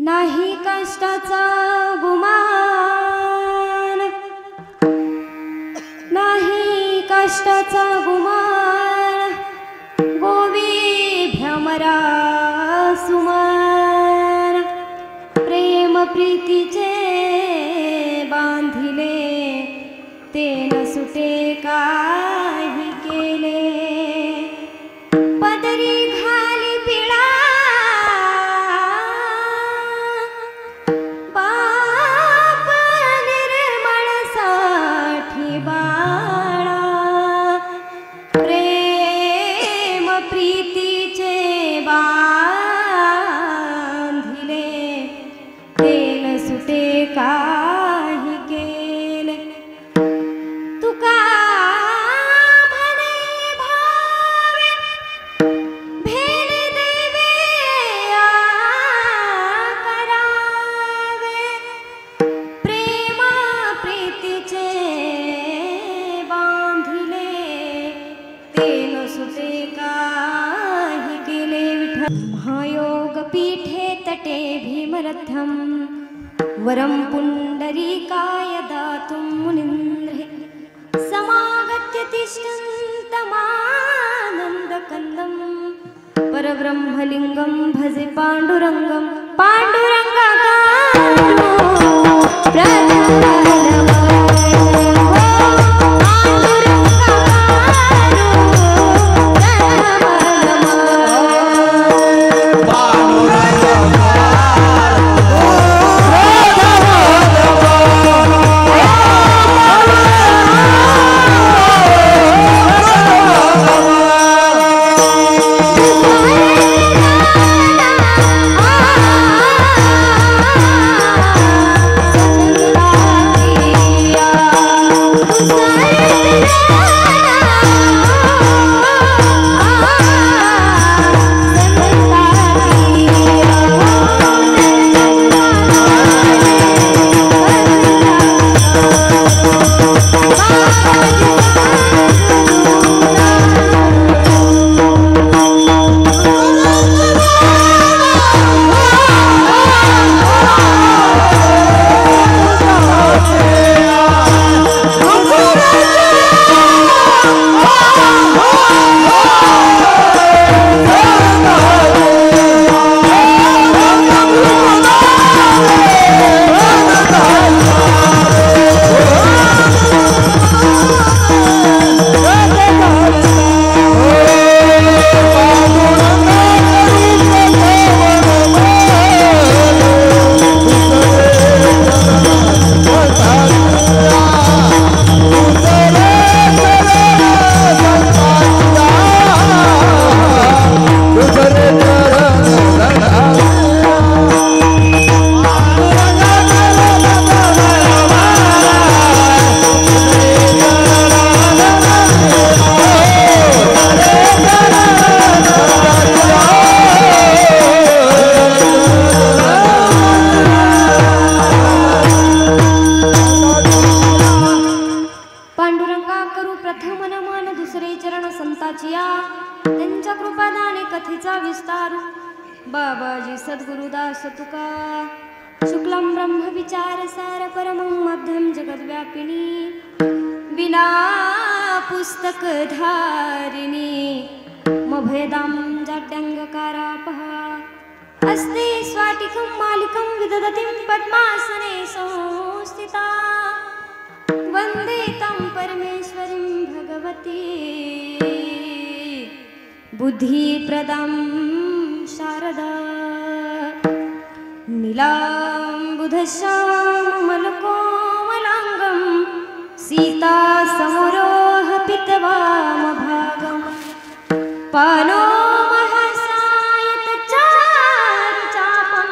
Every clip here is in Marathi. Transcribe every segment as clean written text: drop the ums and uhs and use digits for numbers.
नाही कष्टाचा गुमान, नाही कष्टाचा गुमान, गोवी भ्रमरा सुमान, प्रेम प्रीतीचे बांधिले ते न सुटे काही केले, पदरी घाली पिळा बाप निर्मळ साठी बाळा, प्रेम प्रीतीचे बांधिले ते न सुटे काही केले, तुका महायोगपीठे तटे भीमरथं वरं पुण्डरीकाय दातुं मुनीन्द्रे, समागत्य तिष्ठन्तमानन्दकन्दं परब्रह्मलिङ्गं भजे पाण्डुरङ्गं, पाण्डुरङ्गाकारो त्यांच्या कृपादाने कथेचा विस्तार, बाबाजी सद्गुरुदास तुका, शुक्लम ब्रह्म विचार सार परमं मध्यम जगद्व्यापिनी, विना पुस्तक धारिणी मभेदां जाड्यंगकारापहा, अस्ते स्वाटिकं मालिकं विदधतीं पद्मासने संस्थिता, वन्दे तं परमेश्वरीं भगवती बुद्धिप्रदां शारदा, नीलाम्बुधश्यामलकोमलाङ्गं सीता समरोहपितवामभागं, पानो महासायतचारुचापं,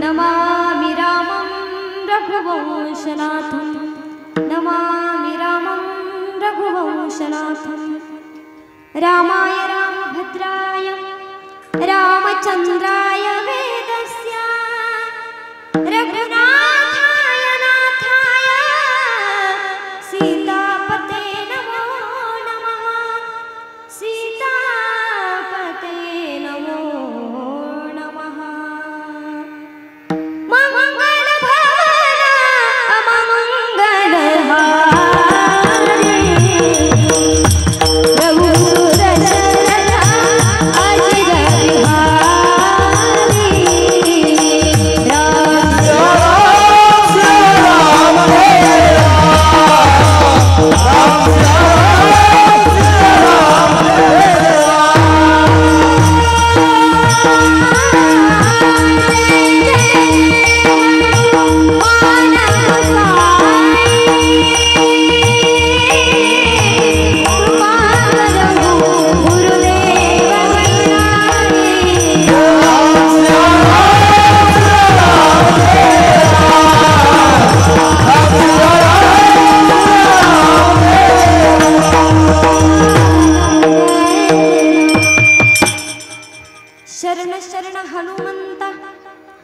नमामि रामं रघुवंशनाथं, नमामि रामं रघुवंशनाथं, रामाय रामभद्राय रामचन्द्राय वेदस्य, रघुनाथाय नाथाय सीतापते नमो नमः, सीतापते नमो नमः।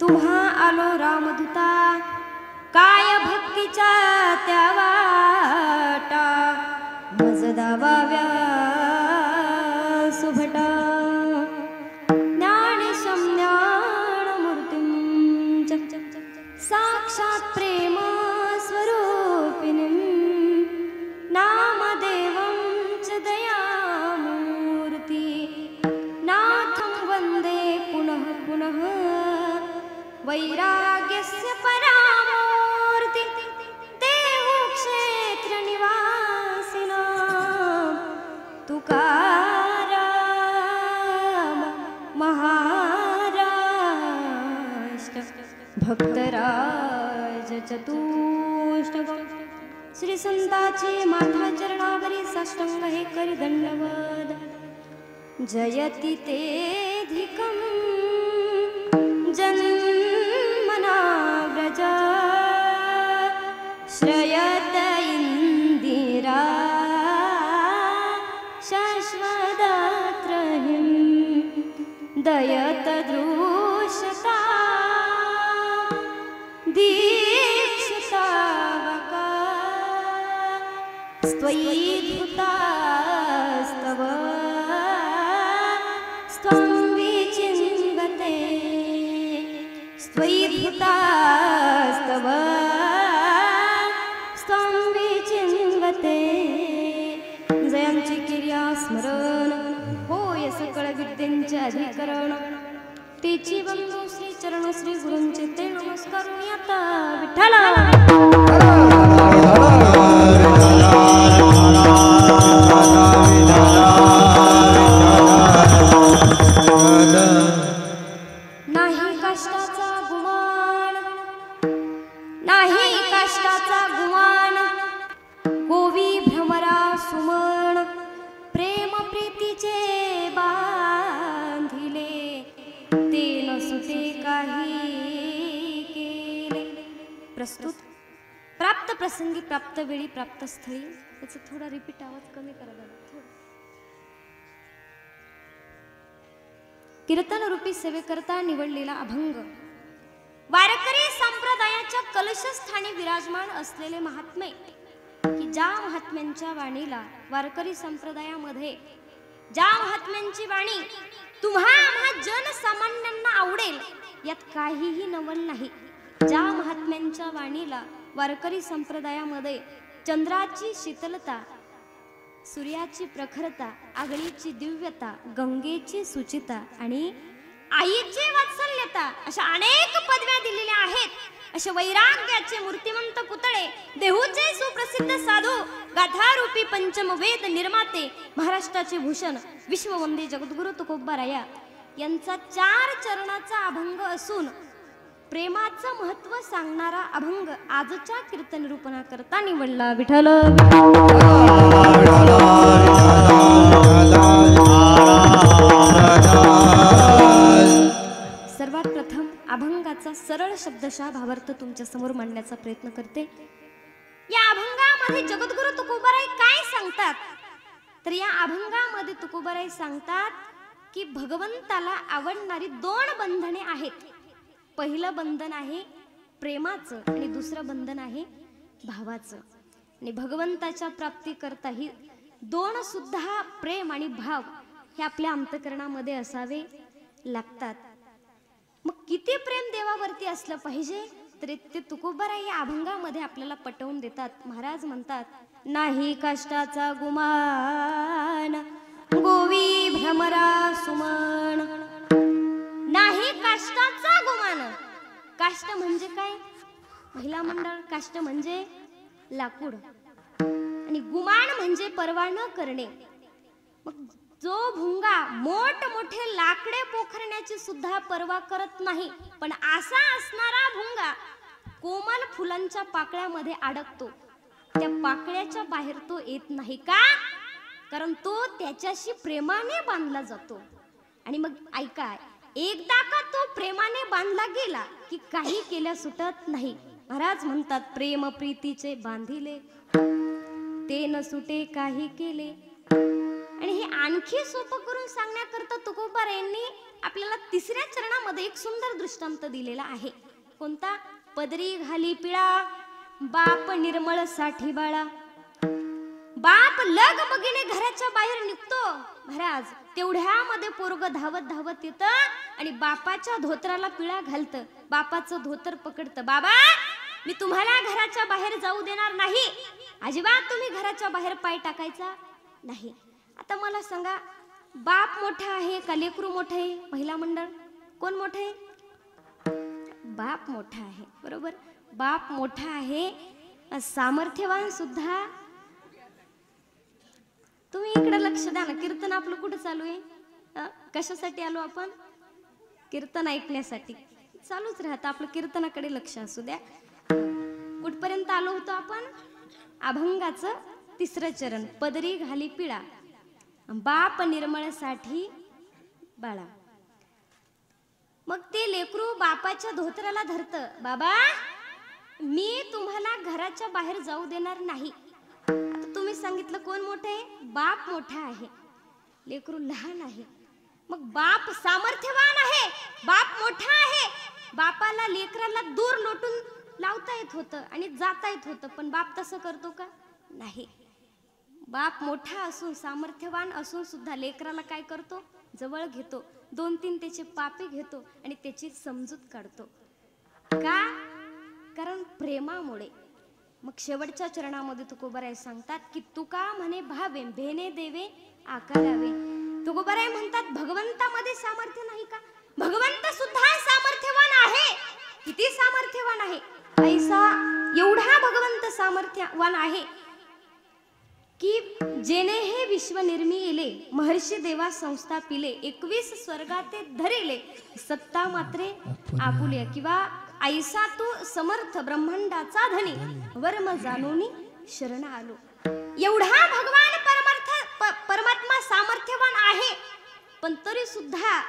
तुम्हा आलो रामदूता काय भक्तीच्या त्या वाटा मज दावाव्या सुभटा ज्ञानेशं ज्ञानमूर्तिं साक्षात् प्रेम स्वरूपिणीं नामदेवं च दयामूर्ति नाथं वन्दे पुनः पुनः वैराग्यस्य परामूर्ति देवक्षेत्रनिवासिनां तुकाराम महाराष्ट्र भक्तराज चतुष्टकम् श्री संताचे माथा चरणावरी साष्टांग हे करी दंडवत जयति तेधिकं जन्मना व्रज श्रयत इंदिरा शाश्वतत्रयीं दयत दृश्यता दीक्षितावका स्त्वयि धृतास्तव स्त्वं विचिन्वते स्त्वयि धृतास्तव स्त्वं विचिन्वते जयांची क्रिया स्मरण होय सकळ विद्येंचे अधिकरण तेची बंधू श्री चरण श्री गुरूंचे ते नमस्कारून आता विठ्ठला नाही कष्टाचा गुमान नाही कष्टाचा गुमान गोवी भ्रमरा सुमन प्रेम प्रीतीचे बांधिले ते न सुटे काही केले. प्रस्तुत प्राप्त प्रसंगी प्राप्त वेळी प्राप्त स्थळी याचा थोडा रिपीट आवाज कमी करा जरा थोडं. कीर्तन रूपी सेवेकरता निवडलेला अभंग वारकरी संप्रदायाच्या कलशस्थानी विराजमान असलेले महात्मे की ज्या महात्म्यांच्या वाणीला वारकरी संप्रदायामध्ये ज्या महात्म्यांची वाणी तुम्हा आम्हा जनसामान्यांना आवडेल यात काहीही नवल नाही. ज्या महात्म्यांच्या वाणीला वारकरी संप्रदायामध्ये चंद्राची शीतलता सूर्याची प्रखरता आगळीची दिव्यता गंगेची सुचिता आणि आईची वात्सल्यता अशा अनेक पदव्या दिलेल्या आहेत. असे वैराग्याचे मूर्तिमंत पुतळे देहूचे सुप्रसिद्ध साधू गाथारूपी पंचम वेद निर्माते महाराष्ट्राचे भूषण विश्ववंदे जगद्गुरु तुकोबाराया यांचा 4 चरणाचा अभंग असून प्रेमाचं महत्व सांगणारा अभंग आजच्या कीर्तन रूपना करता निवडला. विठ्ठल सर्वात प्रथम अभंगाचा सरळ शब्दशः भावार्थ तुमच्या समोर मांडण्याचा प्रयत्न करते. या अभंगामध्ये जगद्गुरु तुकोबाराय काय सांगतात तर या अभंगामध्ये तुकोबाराय सांगतात की भगवंताला आवडणारी 2 बंधने आहेत. पहिलं बंधन आहे प्रेमाचं आणि दुसरं बंधन आहे भावाचं. आणि भगवंताच्या प्राप्ती करता ही 2 सुद्धा प्रेम आणि भाव हे आपल्या अंतःकरणामध्ये असावे लागतात. मग किती प्रेम देवावरती असलं पाहिजे तर ते तुकोबाराय या अभंगामध्ये आपल्याला पटवून देतात. महाराज म्हणतात नाही कष्टाचा गुमान गोवी भ्रमरा सुमन. नाही काष्टाचा गुमान. काष्ट म्हणजे काय? महिला मंडळ. काष्ट म्हणजे लाकूड आणि गुमान म्हणजे परवा न करणे. मग जो भुंगा मोठमोठे लाकडे पोखरण्याची सुद्धा पर्वा करत नाही पण असा असणारा भुंगा कोमल फुलांच्या पाकळ्यामध्ये अडकतो. त्या पाकळ्याच्या बाहेर तो येत नाही का? कारण तो त्याच्याशी प्रेमाने बांधला जातो. आणि मग ऐका एकदा का तो प्रेमाने बांधला गेला की काही केल्या सुटत नाही. महाराज म्हणतात प्रेम प्रीतीचे बांधिले ते न सुटे काही केले. आणि हे आणखी सोपं करून सांगण्याकरता तुकोबारायांनी आपल्याला तिसऱ्या चरणामध्ये एक सुंदर दृष्टांत दिलेला आहे. कोणता? पदरी घाली पिळा बाप निर्मळ साठी बाळा. बाप लग बघीने घराच्या बाहेर निघतो महाराज, तेवढ्यामध्ये पोरग धावत धावत येतं आणि बापाच्या धोतराला पिळा घालतं. बापाचं धोतर पकडतं. बाबा, मी तुम्हाला घराच्या बाहेर जाऊ देणार नाही, अजिबात तुम्ही घराच्या बाहेर पाय टाकायचा नाही. आता मला सांगा, बाप मोठा आहे का लेकरू मोठं आहे? महिला मंडळ, कोण मोठं आहे? बाप मोठा आहे, बरोबर. बाप मोठा आहे, सामर्थ्यवान सुद्धा. तुम्ही इकडे लक्ष द्या ना. कीर्तन आपलं कुठं चालू आहे? कशासाठी आलो आपण? कीर्तन ऐकण्यासाठी. चालूच राहतं आपलं, कीर्तनाकडे लक्ष असू द्या. कुठपर्यंत आलो होतो आपण? अभंगाचं तिसरं चरण, पदरी घाली पिळा बाप निर्मळ साठी बाळा. मग ते लेकरू बापाच्या धोतराला धरतं. बाबा, मी तुम्हाला घराच्या बाहेर जाऊ देणार नाही. आता तुम्ही सांगितलं कोण मोठं आहे? बाप मोठा आहे, लेकरू लहान आहे. मग बाप सामर्थ्यवान आहे, बाप मोठा आहे. बापाला लेकराला दूर लोटून लावता येत होतं आणि जाता येत होतं, पण बाप तसं करतो का? नाही. बाप मोठा असून सामर्थ्यवान असून सुद्धा लेकराला काय करतो? जवळ घेतो, 2-3 त्याचे पापे घेतो आणि त्याची समजूत काढतो. का? कारण प्रेमामुळे. मग शेवटच्या चरणामध्ये तुकोबाराय सांगतात की तुका म्हणे भावे भेने देवे आकारावे. तुकोबाराय म्हणतात भगवंतामध्ये सामर्थ्य नाही का? भगवंत सुद्धा सामर्थ्यवान आहे. किती सामर्थ्यवान आहे? ऐसा एवढा भगवंत सामर्थ्यवान आहे की जेने हे विश्व निर्मिले महर्षी देवा संस्था पिले 21 स्वर्गाते धरिले सत्ता मात्रे आपुले. किंवा ऐसा तू समर्थ ब्रह्मांडाचा धनी वर्म जाणूनी शरण आलो. एवढा भगवान परमात्मा सामर्थ्यवान आहे, पण तरी सुद्धा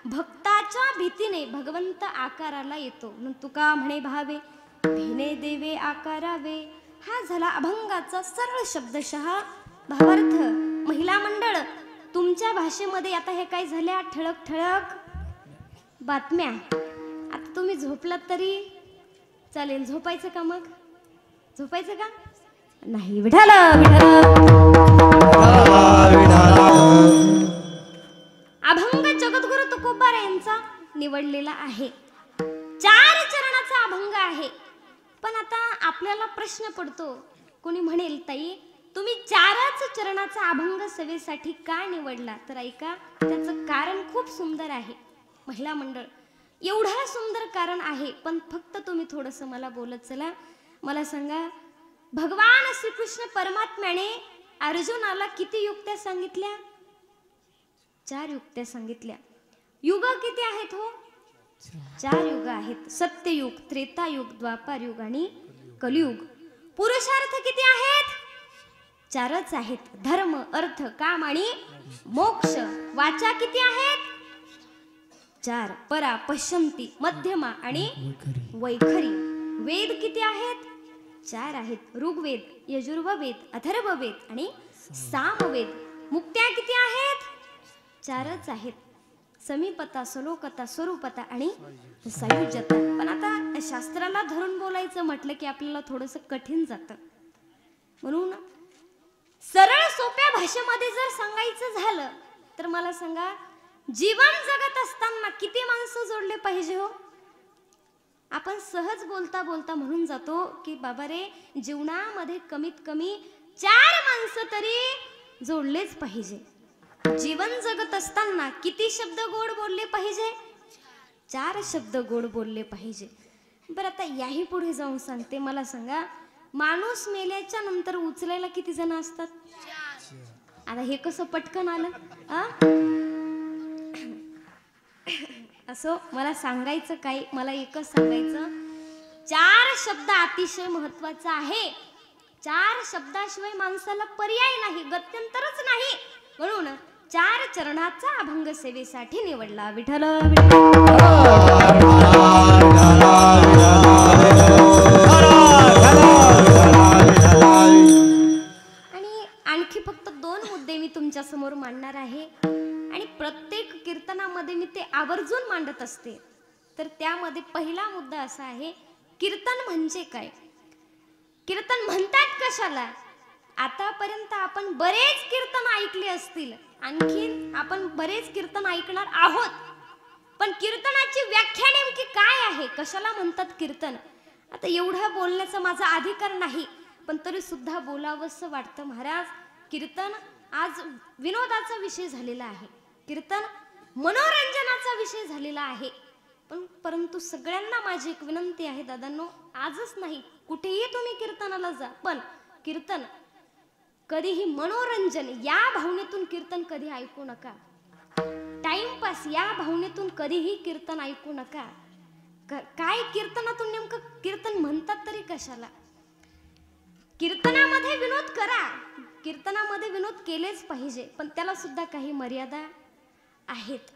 भक्ताच्या भीतीने भगवंत आकाराला येतो. म्हणून तुका म्हणे भावे भेने देवे आकारावे. हा झाला अभंगाचा सरळ शब्दशः भावार्थ. महिला मंडळ, तुमच्या भाषेमध्ये आता हे काय झाल्या ठळक ठळक बातम्या. आता तुम्ही झोपलात तरी चालेल. झोपायचं का? मग झोपायचं का नाही? विठाल अभंग जगद्गुरु तुकोबार यांचा निवडलेला आहे. 4 चरणाचा अभंग आहे. पण आता आपल्याला प्रश्न पडतो, कोणी म्हणेल ताई तुम्ही 4च चरणाचा अभंग सेवेसाठी का निवडला? तर ऐका, त्याचं कारण खूप सुंदर आहे. महिला मंडळ, एवढा सुंदर कारण आहे, पण फक्त तुम्ही थोडंसं मला बोलत चला. मला सांगा, भगवान श्रीकृष्ण परमात्म्याने अर्जुनाला किती युक्त्या सांगितल्या? 4 युक्त्या सांगितल्या. युग किती आहेत हो? 4 युग आहेत. सत्ययुग, त्रेतायुग, द्वापारयुग आणि कलियुग. पुरुषार्थ किती आहेत? 4च आहेत. धर्म, अर्थ, काम आणि मोक्ष. वाचा किती आहेत? 4. परा, पश्यंती, मध्यमा आणि वैखरी. वेद किती आहेत? 4 आहेत. ऋग्वेद, यजुर्वेद, अथर्ववेद आणि सामवेद. मुक्त्या किती आहेत? 4च आहेत. समीपता, सलोकता, स्वरूपता आणि सायुज्यता. पण आता शास्त्राला धरून बोलायचं म्हटलं की आपल्याला थोडंसं कठीण जातं. म्हणून सरळ सोप्या भाषेमध्ये जर सांगायचं झालं तर मला सांगा, जीवन जगत असताना किती माणसं जोडले पाहिजे हो? आपण सहज बोलता बोलता म्हणून जातो की बाबा रे, जीवनामध्ये कमीत कमी 4 माणसं तरी जोडलेच पाहिजे. जीवन जगत असताना किती शब्द गोड बोलले पाहिजे? 4 शब्द गोड बोलले पाहिजे. बरं, आता याही पुढे जाऊन सांगते. मला सांगा, माणूस मेल्याच्या नंतर उचलायला किती जण असतात? आता हे कसं पटकन आलं? असो, मला सांगायचं काय, मला एकच सांगायचं, 4 शब्द अतिशय महत्वाचा आहे. 4 शब्दाशिवाय माणसाला पर्याय नाही, गत्यंतरच नाही. म्हणून 4 चरणाचा अभंग सेवेसाठी निवडला. विठ्ठल आणि आणखी फक्त 2 मुद्दे मी तुमच्या समोर मांडणार आहे आणि प्रत्येक कीर्तनामध्ये मी ते पहिला मुद्दा असा आहे, कीर्तन म्हणजे काय? कीर्तन म्हणतात कशाला? आतापर्यंत आपण बरेच कीर्तन ऐकले असतील, आणखी आपण बरेच कीर्तन ऐकणार आहोत, पण कीर्तनाची व्याख्या नेमकी काय आहे? कशाला म्हणतात कीर्तन? आता एवढं बोलण्याचा माझा अधिकार नाही, पण तरी सुद्धा बोलावंसं वाटतं. महाराज, कीर्तन आज विनोदाचा विषय झालेला आहे, कीर्तन मनोरंजनाचा विषय झालेला आहे. परंतु सगळ्यांना माझी एक विनंती आहे दादांनो, आजच नाही कुठेही तुम्ही कीर्तनाला जा, पण कीर्तन कधीही मनोरंजन या भावनेतून कीर्तन कधी ऐकू नका. टाइमपास या भावनेतून कधीही कीर्तन ऐकू नका. काय कीर्तनातून नेमकं कीर्तन म्हणतात तरी कशाला? कीर्तनामध्ये विनोद करा, कीर्तनामध्ये विनोद केलेच पाहिजे, पण त्याला सुद्धा काही मर्यादा आहेत.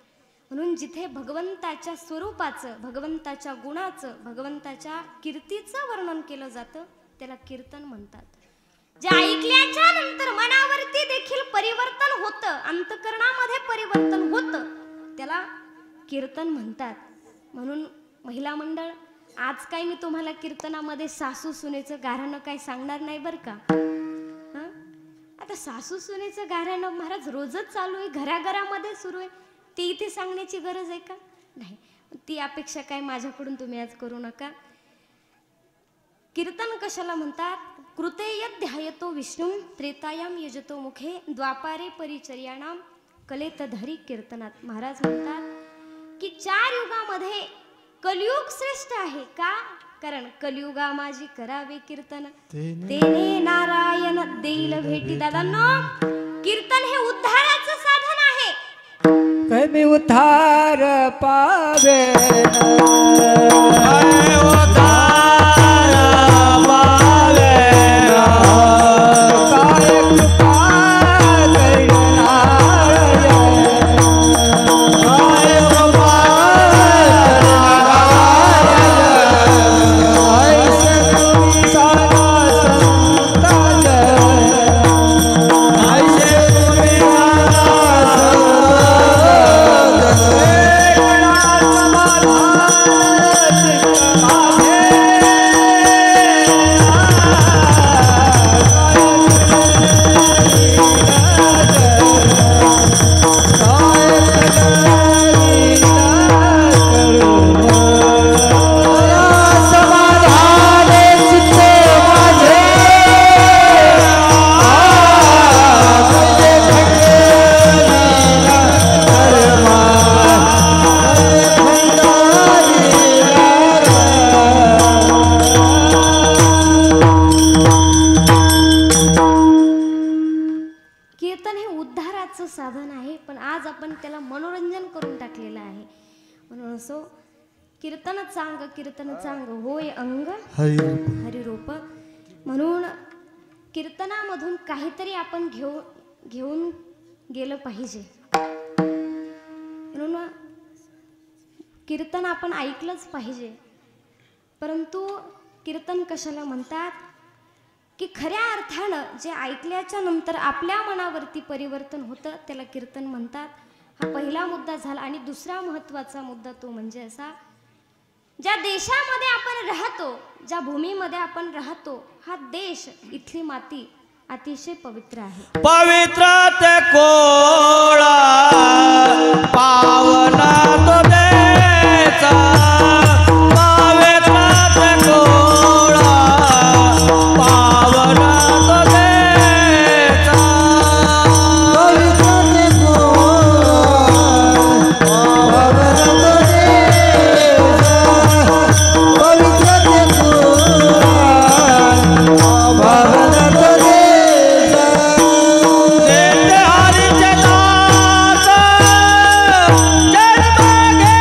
म्हणून जिथे भगवंताच्या स्वरूपाचं, भगवंताच्या गुणाचं, भगवंताच्या कीर्तीचं वर्णन केलं जातं त्याला कीर्तन म्हणतात. जे ऐकल्याच्या नंतर मनावरती देखील परिवर्तन होतं, अंतकरणामध्ये परिवर्तन होतं, त्याला कीर्तन म्हणतात. म्हणून महिला मंडळ, आज काय मी तुम्हाला कीर्तनामध्ये सासू सुनेचं गाऱ्हाणं काय सांगणार नाही बरं का. आता सासू सुनेचं गाऱ्हाणं महाराज रोजच चालू आहे, घराघरामध्ये सुरू आहे, ती इथे सांगण्याची गरज आहे का? नाही. ती अपेक्षा काय माझ्याकडून तुम्ही आज करू नका. कीर्तन कशाला म्हणतात? कृते यद् ध्यायतो विष्णुं त्रेतायाम यजतो मुखे द्वापारे परिचर्याणाम कलेत धरी कीर्तनात. महाराज म्हणतात की 4 युगामध्ये कलियुग श्रेष्ठ आहे. का? कारण कलियुगा माझी करावे कीर्तन, तेने नारायण देईल भेटी. दादांनो, कीर्तन हे उद्धाराचं साधन आहे. कमी उद्धार पावे साधन आहे, पण आज आपण त्याला मनोरंजन करून टाकलेलं आहे. म्हणून असो कीर्तन चांग होय अंग हरिरूप. म्हणून कीर्तनामधून काहीतरी आपण घेऊन गेलं पाहिजे. म्हणून कीर्तन आपण ऐकलंच पाहिजे. परंतु कीर्तन कशाला म्हणतात की खऱ्या अर्थानं जे ऐकल्याच्या नंतर आपल्या मनावरती परिवर्तन होतं त्याला कीर्तन म्हणतात. हा पहिला मुद्दा झाला. आणि दुसरा महत्त्वाचा मुद्दा तो म्हणजे असा, ज्या देशामध्ये आपण राहतो, ज्या भूमीमध्ये आपण राहतो, हा देश, इथली माती अतिशय पवित्र आहे. पवित्र ते कोळा पावना तो देचा, पवित्र ते कोळा पावना तो देचा, पवित्र ते कोळा पावना तो देचा, पवित्र ते कोळा पावना तो देचा. जय हरी जय दास जय मागे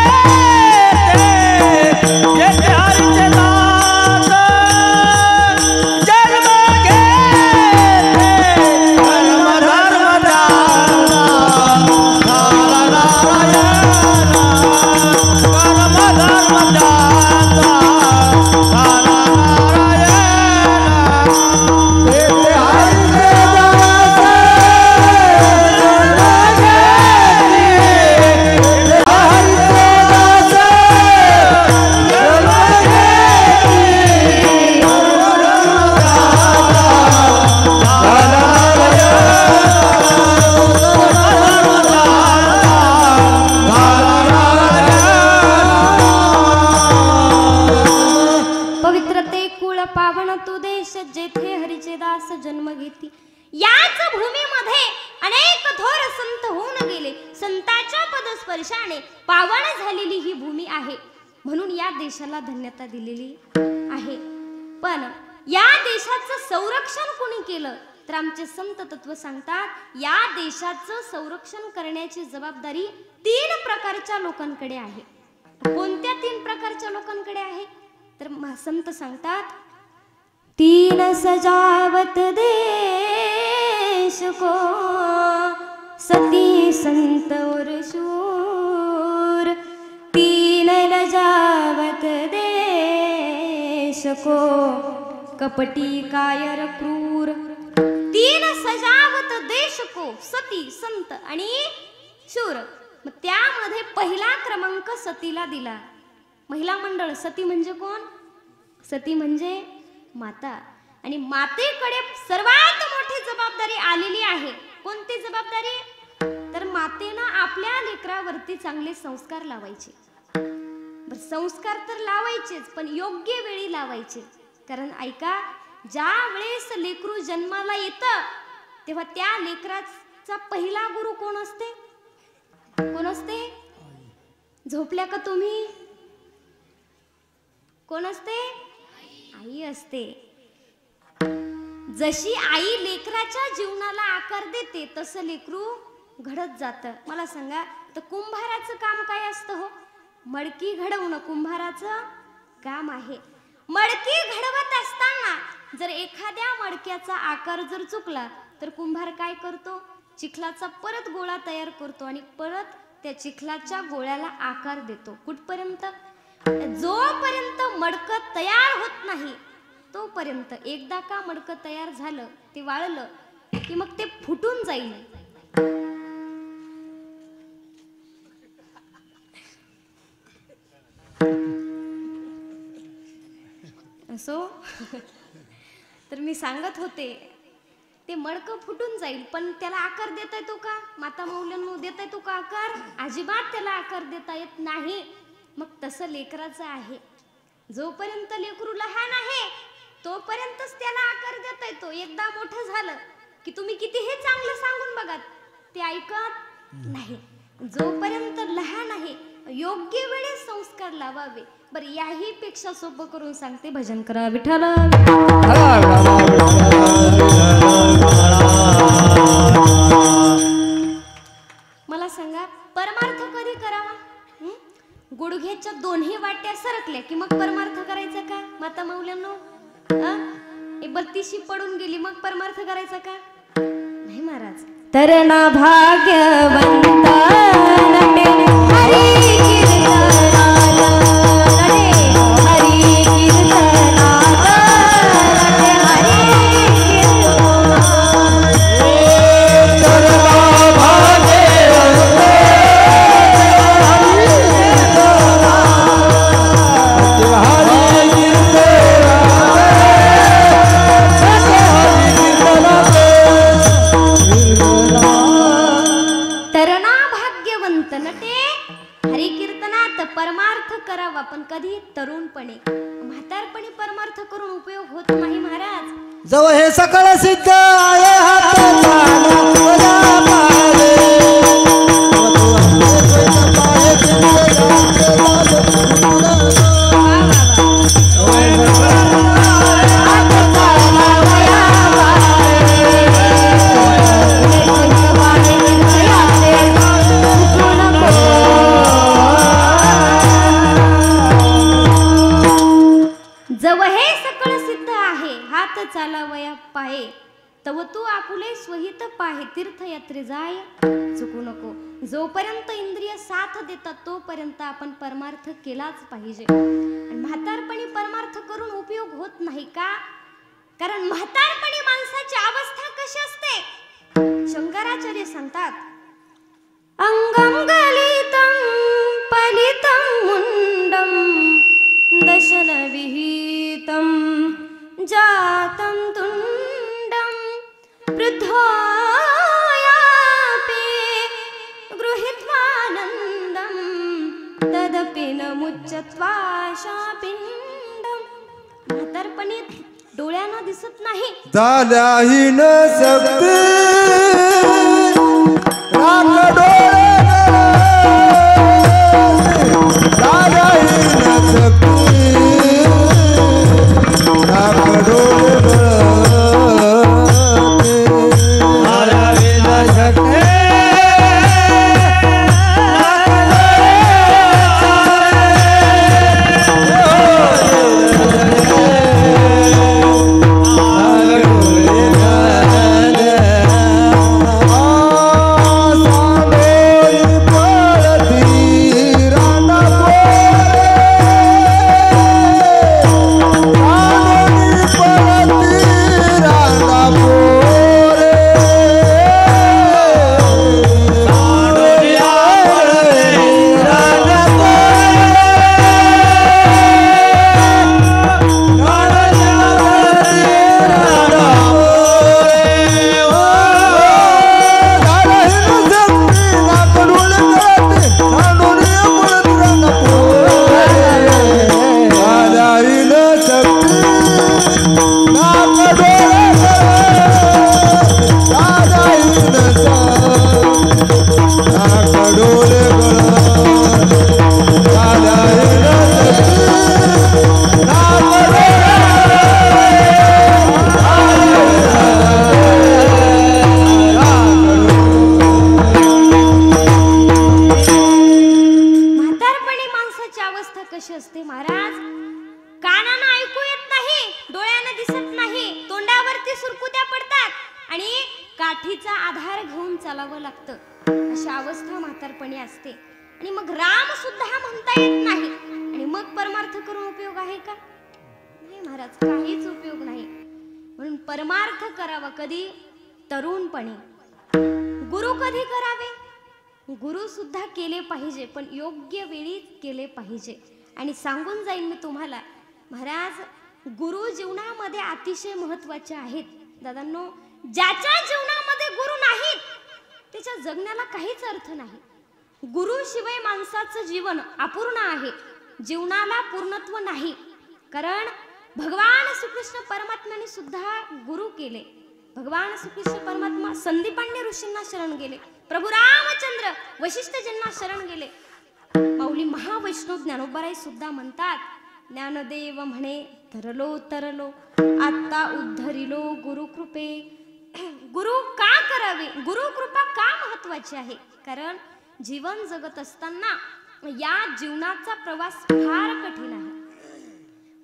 पावन तो देश जेथे हरीचे दास जन्म घेती. याच भूमीमध्ये अनेक थोर संत होऊन गेले. संतांच्या पदस्पर्शाने पावन झालेली ही भूमी आहे, म्हणून या देशाला धन्यता दिलेली आहे. पण या देशाचं संरक्षण कोणी केलं तर आमचे संत तत्व सांगतात, या देशाचं संरक्षण करण्याची जबाबदारी 3 प्रकारच्या लोकांकडे आहे. कोणत्या 3 प्रकारच्या लोकांकडे आहे तर संत सांगतात, 3 सजावत देश को सती संत और शूर. 3 लजावत देश को कपटी कायर क्रूर. 3 सजावत देश को सती संत आणि शूर. मग त्यामध्ये पहिला क्रमांक सतीला दिला. महिला मंडळ. सती म्हणजे कोण? सती म्हणजे माता. आणि मातेकडे सर्वात मोठी जबाबदारी आलेली आहे. कोणती जबाबदारी? तर मातेनं आपल्या लेकरावरती चांगले संस्कार लावायचे. संस्कार तर लावायचेच, पण योग्य वेळी लावायचे. कारण ऐका, ज्या वेळेस लेकरू जन्माला येतं तेव्हा त्या लेकराचा पहिला गुरु कोण असते? कोण असते? झोपल्या का तुम्ही? कोण असते? आई असते. जशी आई लेकराच्या जीवनाला आकार देते तसं लेकरू घडत जातं. मला सांगा, तर कुंभाराचं काम काय असतं हो? मडकी घडवणं कुंभाराचं काम आहे. मडकी घडवत असताना जर एखाद्या मडक्याचा आकार जर चुकला तर कुंभार काय करतो? चिखलाचा परत गोळा तयार करतो आणि परत त्या चिखलाच्या गोळ्याला आकार देतो. कुठपर्यंत? जोपर्यंत मडकं तयार होत नाही तोपर्यंत. एकदा का मडकं तयार झालं, ते वाळलं की मग ते फुटून जाईल. असो तर मी सांगत होते, ते मडकं फुटून जाईल, पण त्याला आकार देता येतो का? माता मौल्यांनो, देता येतो का आकार? अजिबात त्याला आकार देता येत नाही. मग तसं लेकराचं आहे. जोपर्यंत लेकरू लहान आहे तोपर्यंतच त्याला आकार देता येतो. एकदा मोठं झालं की तुम्ही कितीही चांगलं सांगून बघा, ते ऐकत नाही. जोपर्यंत लहान आहे योग्य वेळेस संस्कार लावावे. बरं, याही पेक्षा सोपं करून सांगते, भजन करा विठ्ठल. मला सांगा, परमार्थ कधी करावा? गुडघ्याच्या दोन्ही वाट्या सरकल्या की मग परमार्थ करायचा का? माता मौल्यांनो, 32 पडून गेली मग परमार्थ करायचा का? नाही महाराज. तरणा भाग्यवंत नटे हरी कीर्तनाला, नटे हरी कीर्तनाला, नटे हरी परमार्थ करावा. पण कधी? तरुणपणे. म्हातारपणी परमार्थ करून उपयोग होत नाही महाराज. जव हे सकळ सिद्ध आहे जव हे सकळ सिद्ध आहे, हात चालावया पाहे, तव तू आपुले स्वहित पाहे, तीर्थयात्रे जाय चुकू नको. जोपर्यंत इंद्रिय साथ देतात तोपर्यंत आपण परमार्थ केलाच पाहिजे. आणि म्हातारपणी परमार्थ करून उपयोग होत नाही का? कारण म्हातारपणी माणसाची अवस्था कशी असते? शंकराचार्य सांगतात, अंगम गलितं पलितं मुंडम दशन विहितं जातं तुंडं वृद्धोयापि गृहीत्वानन्दं तदपि न मुच्यत्वा शापिंडं. म्हातारपणी डोळ्यांना दिसत नाही. झाल्याही न सकते राख डोळे झाल्याही न सकते राख डोळे काठीचा आधार घेऊन चालावं लागतं. अशी अवस्था म्हातारपणी असते. आणि मग राम सुद्धा म्हणता येत नाही. आणि मग परमार्थ करून उपयोग आहे का? नाही महाराज, काहीच उपयोग नाही. म्हणून परमार्थ करावा कधी? तरुणपणी. गुरु कधी करावे? गुरु सुद्धा केले पाहिजे, पण योग्य वेळी केले पाहिजे. आणि सांगून जाईन मी तुम्हाला महाराज, गुरु जीवनामध्ये अतिशय महत्वाचे आहेत. दादांनो, ज्याच्या जीवनामध्ये गुरु नाहीत त्याच्या जगण्याला काहीच अर्थ नाही. गुरु शिवाय माणसाचं जीवन अपूर्ण आहे. जीवनाला पूर्णत्व नाही. कारण भगवान श्रीकृष्ण परमात्म्याने सुद्धा गुरु केले. भगवान श्रीकृष्ण परमात्मा संदीपांडे ऋषींना शरण गेले. प्रभू रामचंद्र वशिष्ठजींना शरण गेले. माऊली महावैष्णव ज्ञानोबाराय सुद्धा म्हणतात, ज्ञानदेव म्हणे तरलो तरलो आता उद्धरिलो गुरुकृपे. गुरु का करावे? गुरु कृपा का महत्वाची आहे? कारण जीवन जगत असताना या जीवनाचा प्रवास फार कठीण आहे.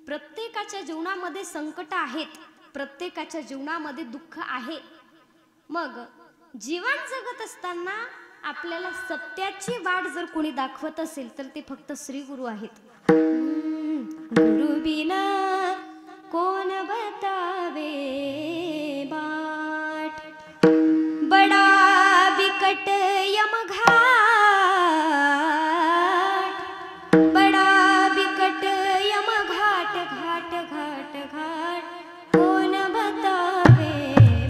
प्रत्येकाच्या जीवनामध्ये संकट आहेत. प्रत्येकाच्या जीवनामध्ये दुःख आहे. मग जीवन जगत असताना आपल्याला सत्याची वाट जर कोणी दाखवत असेल तर ते फक्त श्री गुरु आहेत. गुरु बिना कोण बतावे बाट, बडा बिकट यमघाट, बडा बिकट यमघाट, घाट घाट घाट कोण बतावे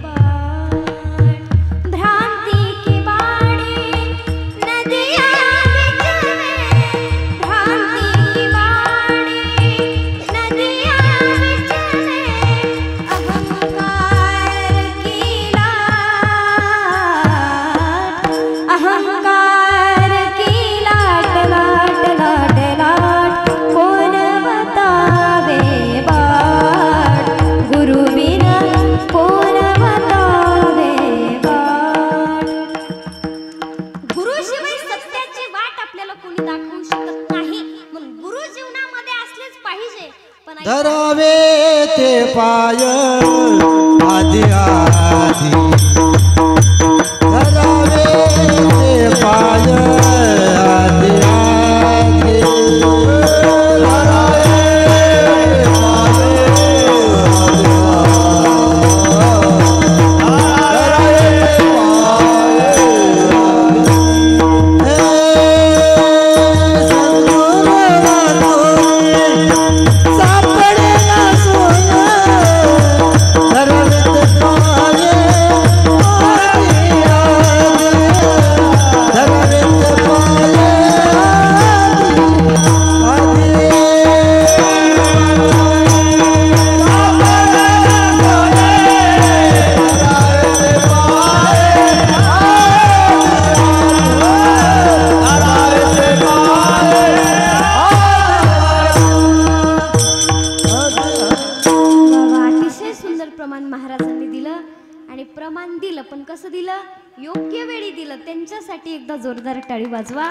बाट. भ्रांति की बाड़ी नदिया बिचवे, भ्रांति की बाड़ी नदिया बिचवे, अहंकार की लाट, लाट लाट लाट कोण बतावे बाट. गुरु बिना कोण बतावे बाट. गुरुशिवाय सत्याची वाट आपल्याला कोणी दाखवू शकत नाही. म्हणून गुरु जीवनामध्ये असलेच पाहिजे. पण धरावे ते पाय आधी आधी, धरावे ते पाय आधी आधी, धरावे सापडे ना सोन, धरावे ते पाय प्रमाण दिलं, पण कसं दिलं? योग्य वेळी दिलं. त्यांच्यासाठी एकदा जोरदार टाळी वाजवा.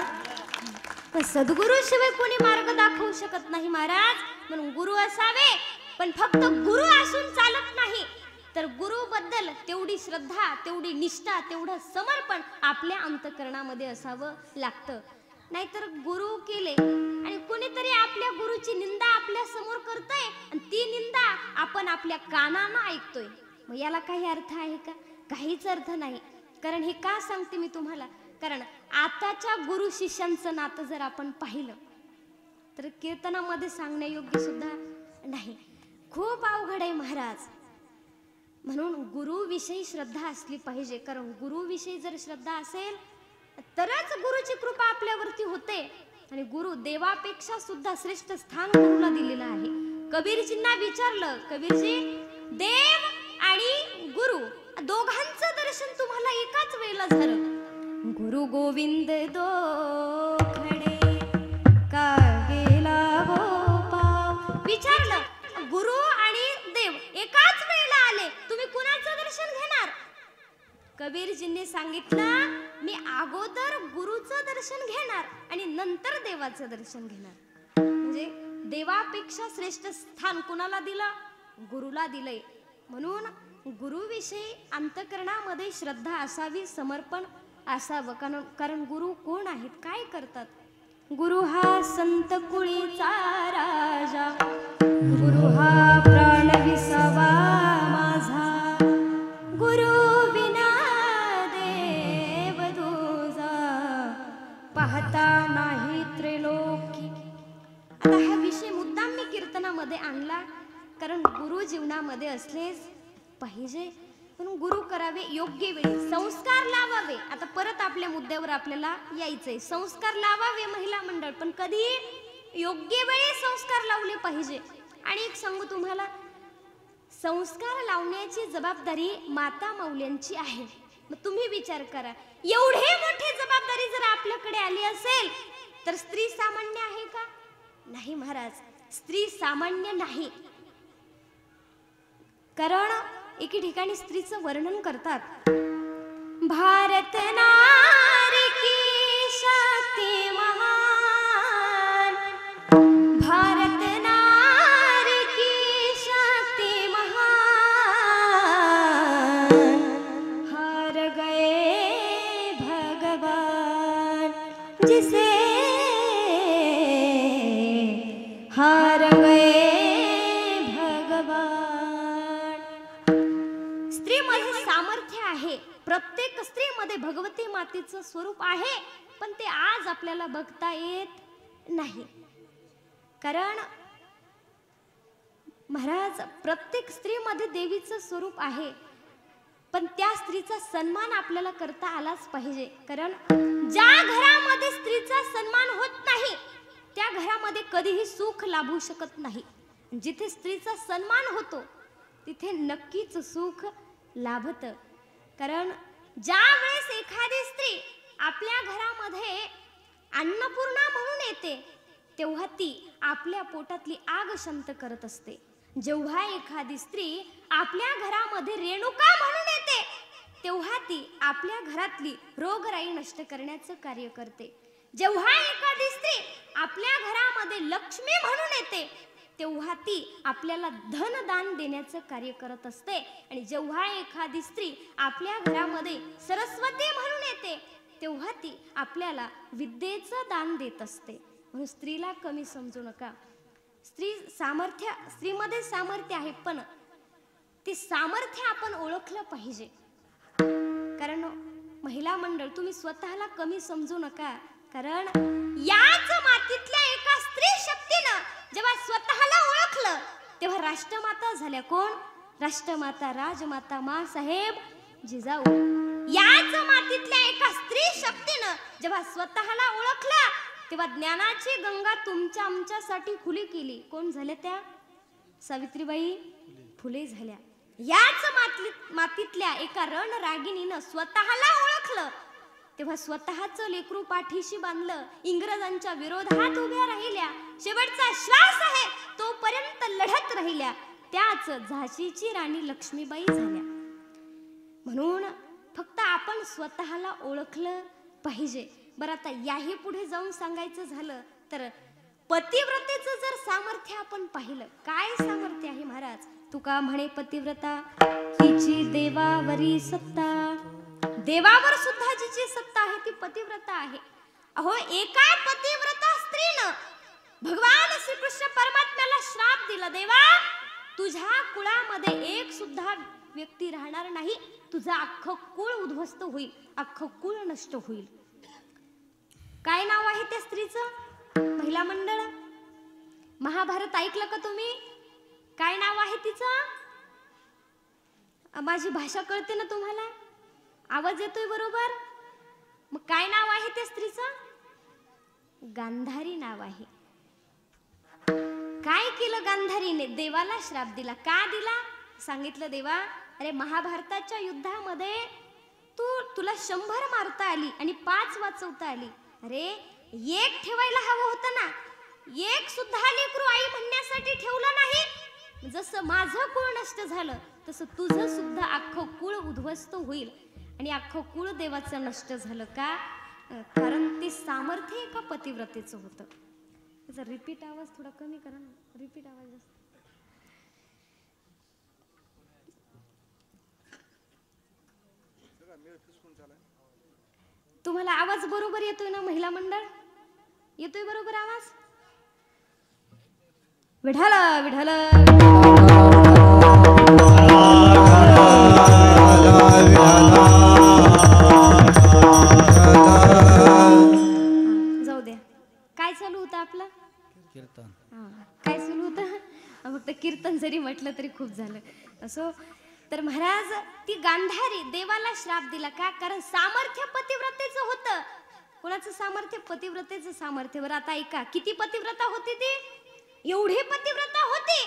पण सद्गुरूशिवाय कोणी मार्ग दाखवू शकत नाही महाराज. म्हणून गुरु असावे, पण फक्त गुरु असून चालत नाही, तर गुरु बद्दल तेवढी श्रद्धा, तेवढी निष्ठा, तेवढं समर्पण आपल्या अंतःकरणामध्ये असावं लागतं. नाहीतर गुरु केले आणि कोणीतरी आपल्या गुरुची निंदा आपल्या समोर करतोय आणि ती निंदा आपण आपल्या कानानं ऐकतोय, मग याला काही अर्थ आहे का? काहीच अर्थ नाही. कारण हे का सांगते मी तुम्हाला? कारण आताच्या गुरु शिष्यांचं नातं जर आपण पाहिलं तर कीर्तनामध्ये सांगण्यायोग्य सुद्धा नाही. खूप अवघड आहे महाराज. म्हणून गुरुविषयी श्रद्धा असली पाहिजे. कारण गुरुविषयी जर श्रद्धा असेल तरच गुरुची कृपा आपल्यावरती होते. आणि गुरु देवापेक्षा सुद्धा श्रेष्ठ स्थान गुरुला दिलेलं आहे. कबीरजींना विचारलं, कबीरजी, देव आणि गुरु दोघांचं दर्शन तुम्हाला एकाच वेळेला झालं. गुरु गोविंद दो खडे का गेला वो पाव. विचारलं, गुरु आणि देव एकाच वेळेला आले, तुम्ही कुणाचं दर्शन घेणार? कबीरजींनी सांगितलं, मी अगोदर गुरुचं दर्शन घेणार आणि नंतर देवाचं दर्शन घेणार. म्हणजे देवापेक्षा श्रेष्ठ स्थान कुणाला दिलं? गुरुला दिलंय. म्हणून गुरुविषयी अंतःकरणामध्ये श्रद्धा असावी, समर्पण असावं. कारण गुरु कोण आहेत, काय करतात? गुरु हा संत कुळीचा राजा, गुरु हा प्राण विसावा माझा, गुरु विना देव तुझा पाहता नाही त्रैलोकी. आता हा विषय मुद्दाम मी कीर्तनामध्ये आणला, कारण गुरु जीवनामध्ये असलेच पाहिजे. पण गुरु करावे योग्य वेळी, संस्कार लावावे. आता परत आपल्या मुद्द्यावर आपल्याला यायचंय. संस्कार लावावे महिला मंडळ, पण कधी? योग्य वेळी संस्कार लावले पाहिजे. आणि एक सांगू तुम्हाला, संस्कार लावण्याची जबाबदारी माता माऊल्यांची आहे. मग तुम्ही विचार करा, एवढे मोठी जबाबदारी जर आपल्याकडे आली असेल तर स्त्री सामान्य आहे का? नाही महाराज, स्त्री सामान्य नाही. कारण एके ठिकाणी स्त्रीचं वर्णन करतात, भारत नारी की शक्ती महान, भारत नारी की शक्ती महान, हार गए भगवान जिसे हार गए भगवान. स्त्रीमध्ये सामर्थ्य आहे. प्रत्येक स्त्रीमध्ये भगवती मातेचं स्वरूप आहे, पण ते आज आपल्याला बघता येत नाही. कारण महाराज, प्रत्येक स्त्रीमध्ये देवीचं स्वरूप आहे, पण त्या स्त्रीचा सन्मान आपल्याला करता आलाच पाहिजे. कारण ज्या घरामध्ये स्त्रीचा सन्मान होत नाही त्या घरामध्ये कधीही सुख लाभू शकत नाही. जिथे स्त्रीचा सन्मान होतो तिथे नक्कीच सुख लाभतं. कारण ज्या वेळेस एखादी स्त्री आपल्या घरामध्ये अन्नपूर्णा म्हणून येते तेव्हा ती आपल्या पोटातली आग शांत करत असते. जेव्हा एखादी स्त्री आपल्या घरामध्ये रेणुका म्हणून येते तेव्हा ती आपल्या घरातली रोगराई नष्ट करण्याचं कार्य करते. जेव्हा एखादी स्त्री आपल्या घरामध्ये लक्ष्मी म्हणून येते तेव्हा ती आपल्याला धनदान देण्याचं कार्य करत असते. आणि जेव्हा एखादी स्त्री आपल्या घरामध्ये सरस्वती म्हणून येते तेव्हा ती आपल्याला विद्येचं दान देत असते. म्हणून स्त्रीला कमी समजू नका. स्त्रीमध्ये सामर्थ्य आहे, पण ते सामर्थ्य आपण ओळखलं पाहिजे. कारण महिला मंडळ, तुम्ही स्वतःला कमी समजू नका. कारण याच मातीतल्या एका स्त्री शक्तीनं जेव्हा स्वतःला ओळखलं तेव्हा राष्ट्रमाता झाल्या. कोण? राष्ट्रमाता, राजमाता, मा साहेब जिजाऊ. याच मातीतल्या एका स्त्री शक्तीनं जेव्हा स्वतःला ओळखलं तेव्हा ज्ञानाची गंगा तुमच्या आमच्यासाठी खुली केली. कोण झाल्या त्या? सावित्रीबाई फुले झाल्या. याच मातीतल्या एका रणरागिणीनं स्वतःला ओळखलं तेव्हा स्वतःचं लेकरू पाठीशी बांधलं, इंग्रजांच्या विरोधात उभ्या राहिल्या, शेवटचा श्वास आहे तोपर्यंत लढत राहिल्या. त्याच झाशीची राणी लक्ष्मीबाई झाल्या. म्हणून फक्त आपण स्वतःला ओळखलं पाहिजे. बरं, आता याही पुढे जाऊन सांगायचं झालं तर पतिव्रतेचं जर सामर्थ्य आपण पाहिलं, काय सामर्थ्य आहे महाराज. तुका म्हणे पतिव्रता हिची देवावरी सत्ता. देवावर सुद्धा जिची सत्ता आहे ती पतिव्रता आहे. अहो, एका पतिव्रता स्त्रीनं भगवान श्रीकृष्ण परमात्म्याला श्राप दिला, देवा तुझ्या कुळामध्ये एक सुद्धा व्यक्ती राहणार नाही, तुझं अख्खं कुळ उद्ध्वस्त होईल, अख्खं कुळ नष्ट होईल. काय नाव आहे त्या स्त्रीचं? महिला मंडळ. महाभारत ऐकलं का तुम्ही? काय नाव आहे तिचं? माझी भाषा कळते ना तुम्हाला? आवाज येतोय बरोबर? मग काय नाव आहे त्या स्त्रीचं? गांधारी नाव आहे. काय केलं गांधारीने? देवाला श्राप दिला. का दिला? सांगितलं, देवा अरे महाभारताच्या युद्धामध्ये तुला 100 मारता आली आणि 5 वाचवता आली. अरे एक ठेवायला हवं होतं ना. एक सुद्धा लेकरू आई म्हणण्यासाठी ठेवलं नाही. जसं माझं कुळ नष्ट झालं तसं तुझं सुद्धा अख्खं कुळ उद्ध्वस्त होईल आणि अख्खं कुळ देवाचं नष्ट झालं. का? कारण ते सामर्थ्य एका पतिव्रतेचं होतं. जर रिपीट आवाज थोडा कमी करा ना. रिपीट आवाज जास्त. तुम्हाला आवाज बरोबर येतोय ना महिला मंडळ? येतोय बरोबर आवाज? विठाल विठाल जाऊ द्या. काय चालू होतं आपलं? कीर्तन. काय चालू होतं? फक्त कीर्तन जरी म्हटलं तरी खूप झालं. असो, तर महाराज ती गांधारी देवाला श्राप दिला. का? कारण सामर्थ्य पतिव्रतेचं होतं. कोणाचं सामर्थ्य? पतिव्रतेचं सामर्थ्य. बरं, आता ऐका, किती पतिव्रता होती ती? एवढी पतिव्रता होती.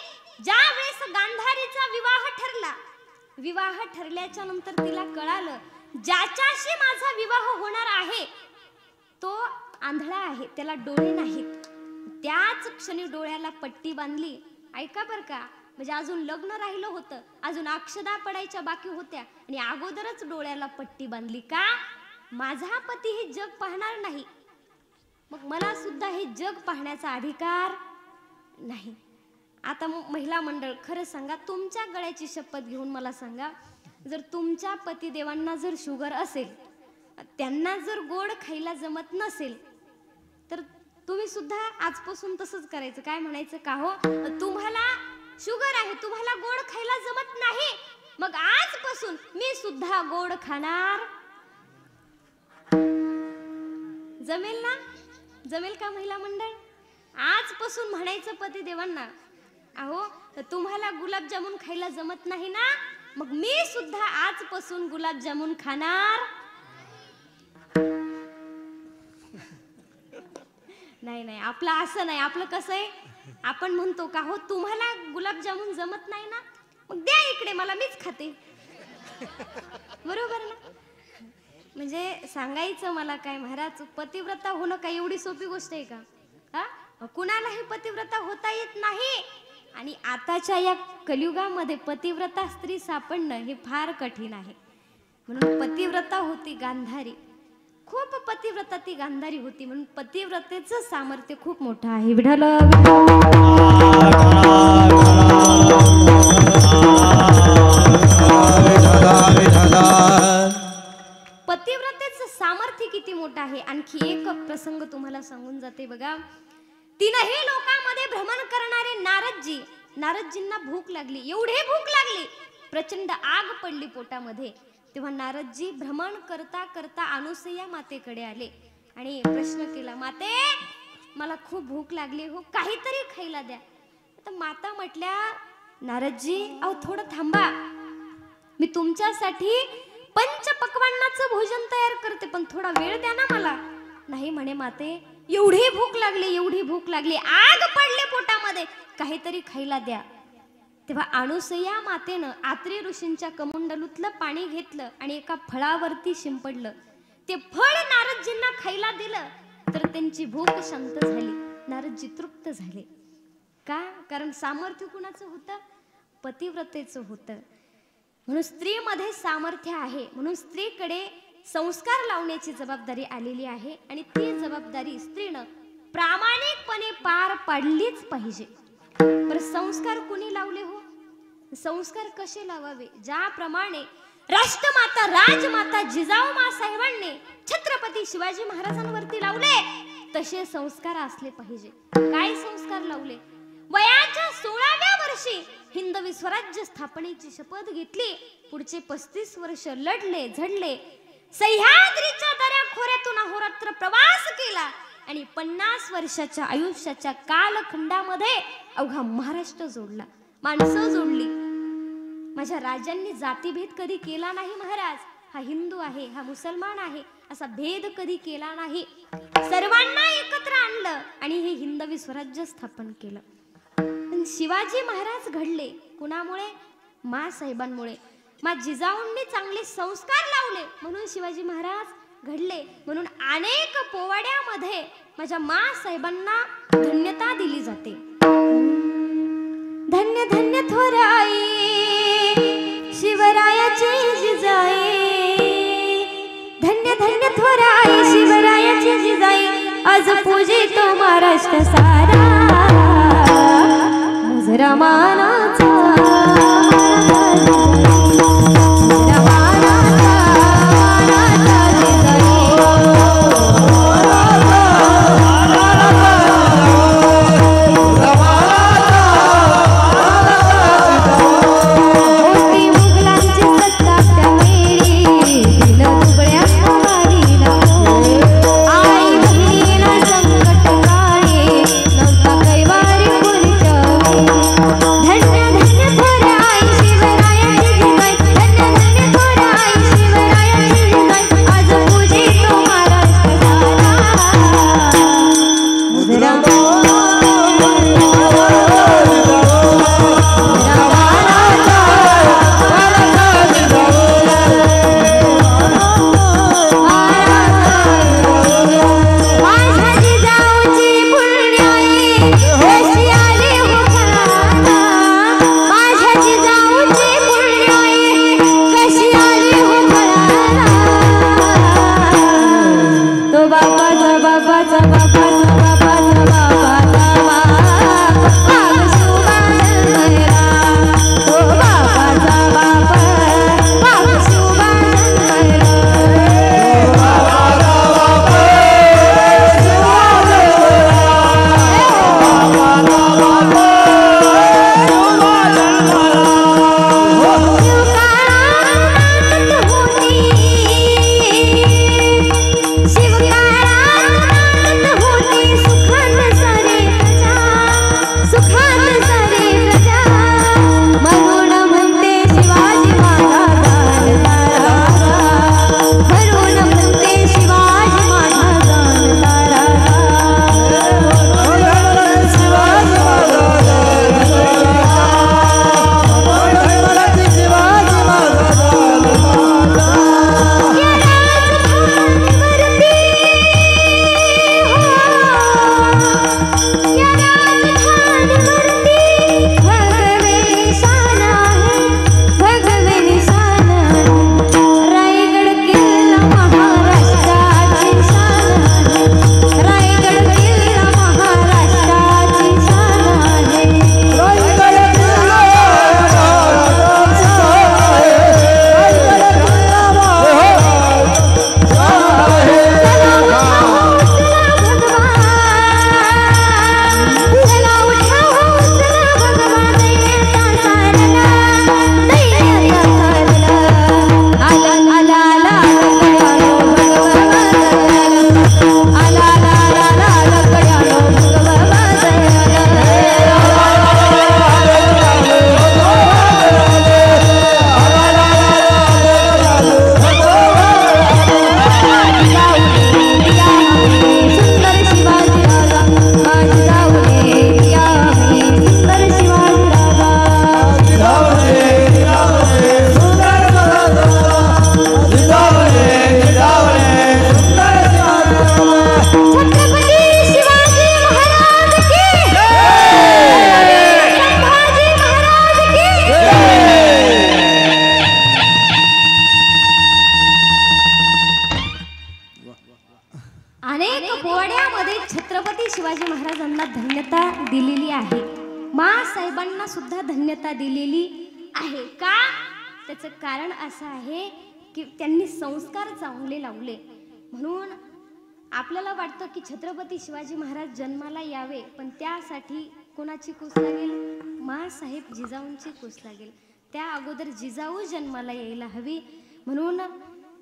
ज्या वेळेस गांधारीचा विवाह ठरला, विवाह ठरल्याच्या नंतर तिला कळालं ज्याच्याशी माझा विवाह होणार आहे तो आंधळा आहे, त्याला डोळे नाहीत. त्याच क्षणी डोळ्याला पट्टी बांधली. ऐका बर का, म्हणजे अजून लग्न राहिलं होतं, अजून अक्षदा पडायच्या बाकी होत्या आणि अगोदरच डोळ्याला पट्टी बांधली. का? माझा पती हे जग पाहणार नाही, मग मला सुद्धा हे जग पाहण्याचा अधिकार नाही. आता महिला मंडळ, खरं सांगा, तुमच्या गळ्याची शपथ घेऊन मला सांगा, जर तुमच्या पतिदेवांना जर शुगर असेल, त्यांना जर गोड खायला जमत नसेल, तर तुम्ही सुद्धा आजपासून तसंच करायचं. काय म्हणायचं? का हो, तुम्हाला शुगर आहे, तुम्हाला गोड खायला जमत नाही, मग आजपासून मी सुद्धा गोड खाणार. जमेल ना? जमेल का महिला मंडळ? आजपासून म्हणायचं पतिदेवांना, अहो तुम्हाला गुलाबजामुन खायला जमत नाही ना, मग मी सुद्धा आजपासून गुलाबजामुन खाणार नाही. नाही, आपलं असं नाही. आपलं कसं आहे, आपण म्हणतो का हो तुम्हाला गुलाबजामुन जमत नाही ना, मग द्या इकडे, मला मीच खाते. बरोबर ना? म्हणजे सांगायचं मला काय महाराज, पतिव्रता होणं काय एवढी सोपी गोष्ट आहे का? हा, कुणालाही पतिव्रता होता येत नाही. आणि आताच्या या कलियुगामध्ये पतिव्रता स्त्री सापडणं हे फार कठीण आहे. म्हणून पतिव्रता होती गांधारी, खूप पतिव्रता ती गांधारी होती. म्हणून पतिव्रतेचं सामर्थ्य खूप मोठं आहे. विठाल पतिव्रतेचं सामर्थ्य किती मोठं आहे. आणखी एक प्रसंग तुम्हाला सांगून जाते बघा. तीनही लोकांमध्ये भ्रमण करणारे नारदजींना भूक लागली, एवढी भूक लागली, प्रचंड आग पडली पोटामध्ये. तेव्हा नारदजी भ्रमण करता करता अनुसया मातेकडे आले आणि प्रश्न केला, माते मला खूप भूक लागली हो, काहीतरी खायला द्या. आता माता म्हटल्या, नारदजी अहो थोडं थांबा, मी तुमच्यासाठी पंचपक्वान्नाचं भोजन तयार करते, पण थोडा वेळ द्या ना मला. नाही म्हणे माते, एवढी भूक लागली, एवढी भूक लागली, आग पडले पोटामध्ये, काहीतरी खायला द्या. तेव्हा अनुसया मातेनं आत्री ऋषींच्या कमंडलूतलं पाणी घेतलं आणि एका फळावरती शिंपडलं. ते फळ नारदजींना खायला दिलं तर त्यांची भूक शांत झाली, नारदजी तृप्त झाले. का? कारण सामर्थ्य कुणाचं होतं? पतिव्रतेचं होतं. म्हणून स्त्रीमध्ये सामर्थ्य आहे, म्हणून स्त्रीकडे संस्कार लावण्याची जबाबदारी आलेली आहे आणि ती जबाबदारी स्त्रीनं प्रामाणिकपणे पार पाडलीच पाहिजे. पर संस्कार कुणी लावले हो? संस्कार कसे लावावे? ज्याप्रमाणे राष्ट्रमाता राजमाता जिजाऊ मासाहेबांनी छत्रपती शिवाजी महाराजांवरती लावले तसे संस्कार असले पाहिजे. काय संस्कार लावले? वयाच्या 16व्या वर्षी हिंदवी स्वराज्य स्थापनेची शपथ घेतली. पुढचे 35 वर्ष लढले झडले, सह्याद्रीच्या दऱ्याखोऱ्यातून अहोरात्र प्रवास केला आणि 50 वर्षाच्या आयुष्याच्या कालखंडामध्ये अवघा महाराष्ट्र जोडला, माणसं जोडली. माझ्या राजांनी जातीभेद कधी केला नाही महाराज. हा हिंदू आहे, हा मुसलमान आहे असा भेद कधी केला नाही. सर्वांना एकत्र आणलं आणि हे हिंदवी स्वराज्य स्थापन केलं. शिवाजी महाराज घडले कुणामुळे? मा साहेबांमुळे. मा जिजाऊंनी चांगले संस्कार लावले म्हणून शिवाजी महाराज घडले. म्हणून अनेक पोवाड्यामध्ये माझ्या मा साहेबांना धन्यता दिली जाते. धन्य धन्य थोराई शिवरायाची जिजाई, धन्य धन्य थोराई शिवरायाची जिजाई, आज पूजितो महाराष्ट्र सारा मुजरा मानाचा. धन्य धन्य थोराई शिवरायाची सुद्धा धन्यता दिलेली आहे. का? त्याचं कारण असं आहे की त्यांनी संस्कार चांगले लावले. म्हणून आपल्याला वाटतं की छत्रपती शिवाजी महाराज जन्माला यावे, पण त्यासाठी कोणाची कुस लागेल? माँसाहेब जिजाऊंची कुस लागेल. त्या अगोदर जिजाऊ जन्माला यायला हवी. म्हणून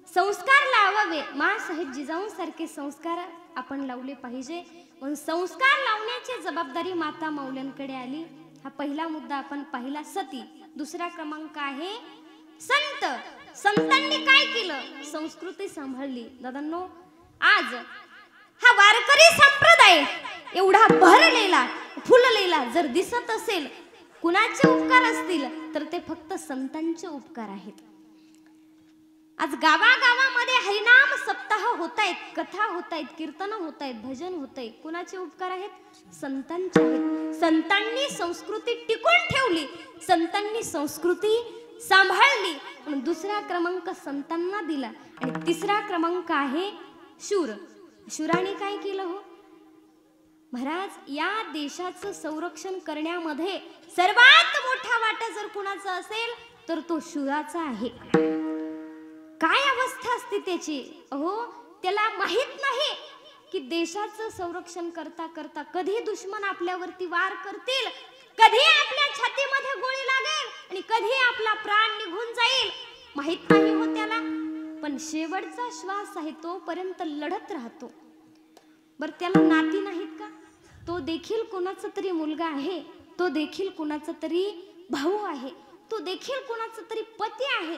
संस्कार लावावे. माँसाहेब जिजाऊंसारखे संस्कार आपण लावले पाहिजे. म्हणून संस्कार लावण्याची जबाबदारी माता माऊल्यांकडे आली. हा पहिला मुद्दा आपण पाहिला. सती. दुसरा क्रमांक आहे संत. संतांनी काय केलं? संस्कृती सांभाळली. दादांनो, आज हा वारकरी संप्रदाय एवढा भरलेला फुललेला जर दिसत असेल, कुणाचे उपकार असतील तर ते फक्त संतांचे उपकार आहेत. आज गावागावामध्ये हरिनाम सप्ताह होत आहेत, कथा होत आहेत, कीर्तन होत आहेत, भजन होत आहे. कुणाचे उपकार आहेत? संतांचे आहेत. संतांनी संस्कृती टिकून ठेवली, संतांनी संस्कृती सांभाळली. म्हणून दुसरा क्रमांक संतांना दिला. आणि तिसरा क्रमांक आहे शूर. शूराने काय केलं हो महाराज? या देशाचं संरक्षण करण्यामध्ये सर्वात मोठा वाटा जर कुणाचा असेल तर तो शूराचा आहे. काय अवस्था असते त्याची? अहो, त्याला माहित नाही की देशाचं संरक्षण करता करता कधी दुश्मन आपल्यावरती वार करतील, कधी आपल्या छातीमध्ये गोळी लागेल आणि कधी आपला प्राण निघून जाईल. माहित नाही हो त्याला. पण शेवटचा श्वास आहे तोपर्यंत लढत राहतो. बर, त्याला नाती नाहीत का? तो देखील कोणाचा तरी मुलगा आहे, तो देखील कोणाचा तरी भाऊ आहे, तो देखील कोणाचा तरी पती आहे.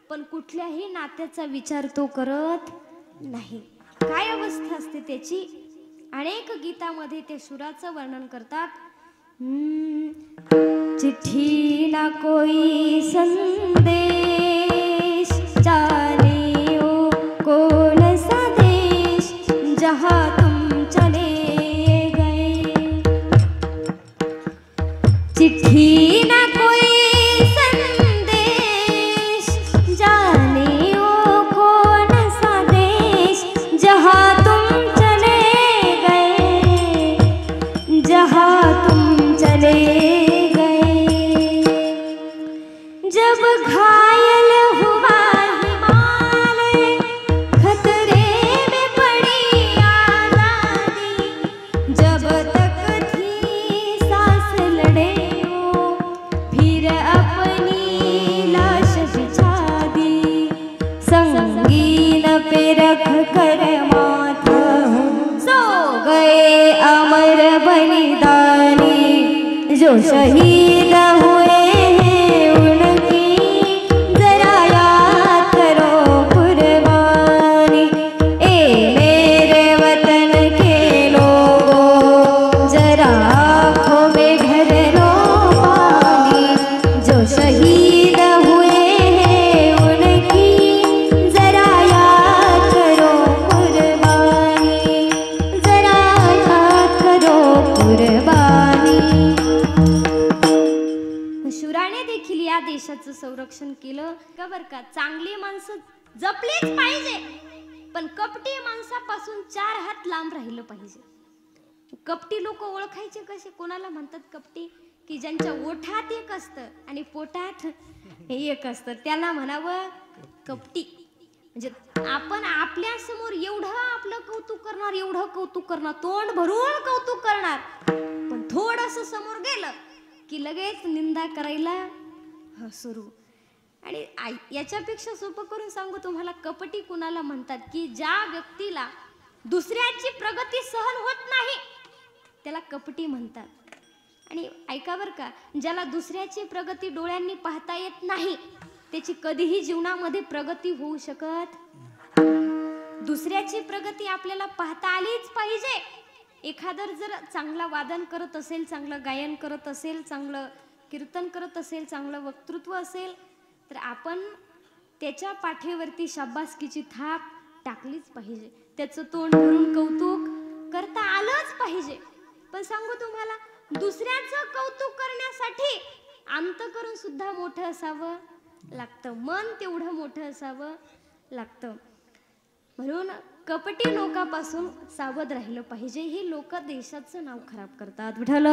पण कुठल्याही नात्याचा विचार तो करत नाही. काय अवस्था असते त्याची? अनेक गीतामध्ये ते शूराचं वर्णन करतात. चिट्ठी ना कोई संदेश, जाने ओ कौन सा देश, जहाँ तुम चले गए. चिट्ठी ना कोई संदेश, जाने ओ कौन सा देश, जहाँ तुम चले गए, जहाँ तुम चले गए. जब घायल हुआ हिमालय, खतरे में पड़ी आजादी, जब तक थी सांस लड़े वो, फिर अपनी लाश बिछा दी. संगीन पे रख कर माथा, सो गए अमर बलिदानी, जो शहीद हुए हैं उनकी जरा याद करो कुर्बानी. ए मेरे वतन के लोगों, जरा आँखों में भर लो पानी, जो शहीद हुए हैं उनकी जरा याद करो कुर्बानी, जरा याद करो कुर्बानी. शूराने देखील या देशाचं संरक्षण केलं का बर का? चांगली माणसं जपलीच पाहिजे, पण कपटी माणसापासून 4 हात लांब राहिलं पाहिजे. कपटी लोक ओळखायचे कसे? कोणाला म्हणतात कपटी? की ज्यांच्या ओठात एक असतं आणि पोटात एक असतं, त्याला म्हणावं कपटी. म्हणजे आपण आपल्या समोर एवढं आपलं कौतुक करणार, एवढं कौतुक करणार, तोंड भरून कौतुक करणार, पण थोडंसं समोर गेलं की लगेच निंदा करायला सुरू. आणि याच्यापेक्षा सोपं करून सांगू तुम्हाला, कपटी कुणाला म्हणतात? की ज्या व्यक्तीला दुसऱ्याची प्रगती सहन होत नाही त्याला कपटी म्हणतात. आणि ऐका बरं का, ज्याला दुसऱ्याची प्रगती डोळ्यांनी पाहता येत नाही त्याची कधीही जीवनामध्ये प्रगती होऊ शकत. दुसऱ्याची प्रगती आपल्याला पाहता आलीच पाहिजे. एखादं जर चांगलं वादन करत असेल, चांगलं गायन करत असेल, चांगलं कीर्तन करत असेल, चांगलं वक्तृत्व असेल, तर आपण त्याच्या पाठीवरती शाबासकीची थाप टाकलीच पाहिजे. त्याचं तोंड भरून कौतुक करता आलंच पाहिजे. पण सांगू तुम्हाला, दुसऱ्याचं कौतुक करण्यासाठी अंतःकरण सुद्धा मोठं असावं लागतं, मन तेवढं मोठं असावं लागतं. म्हणून कपटी लोकांपासून सावध राहिलं पाहिजे. हे लोक देशाचं नाव खराब करतात. विठ्ठल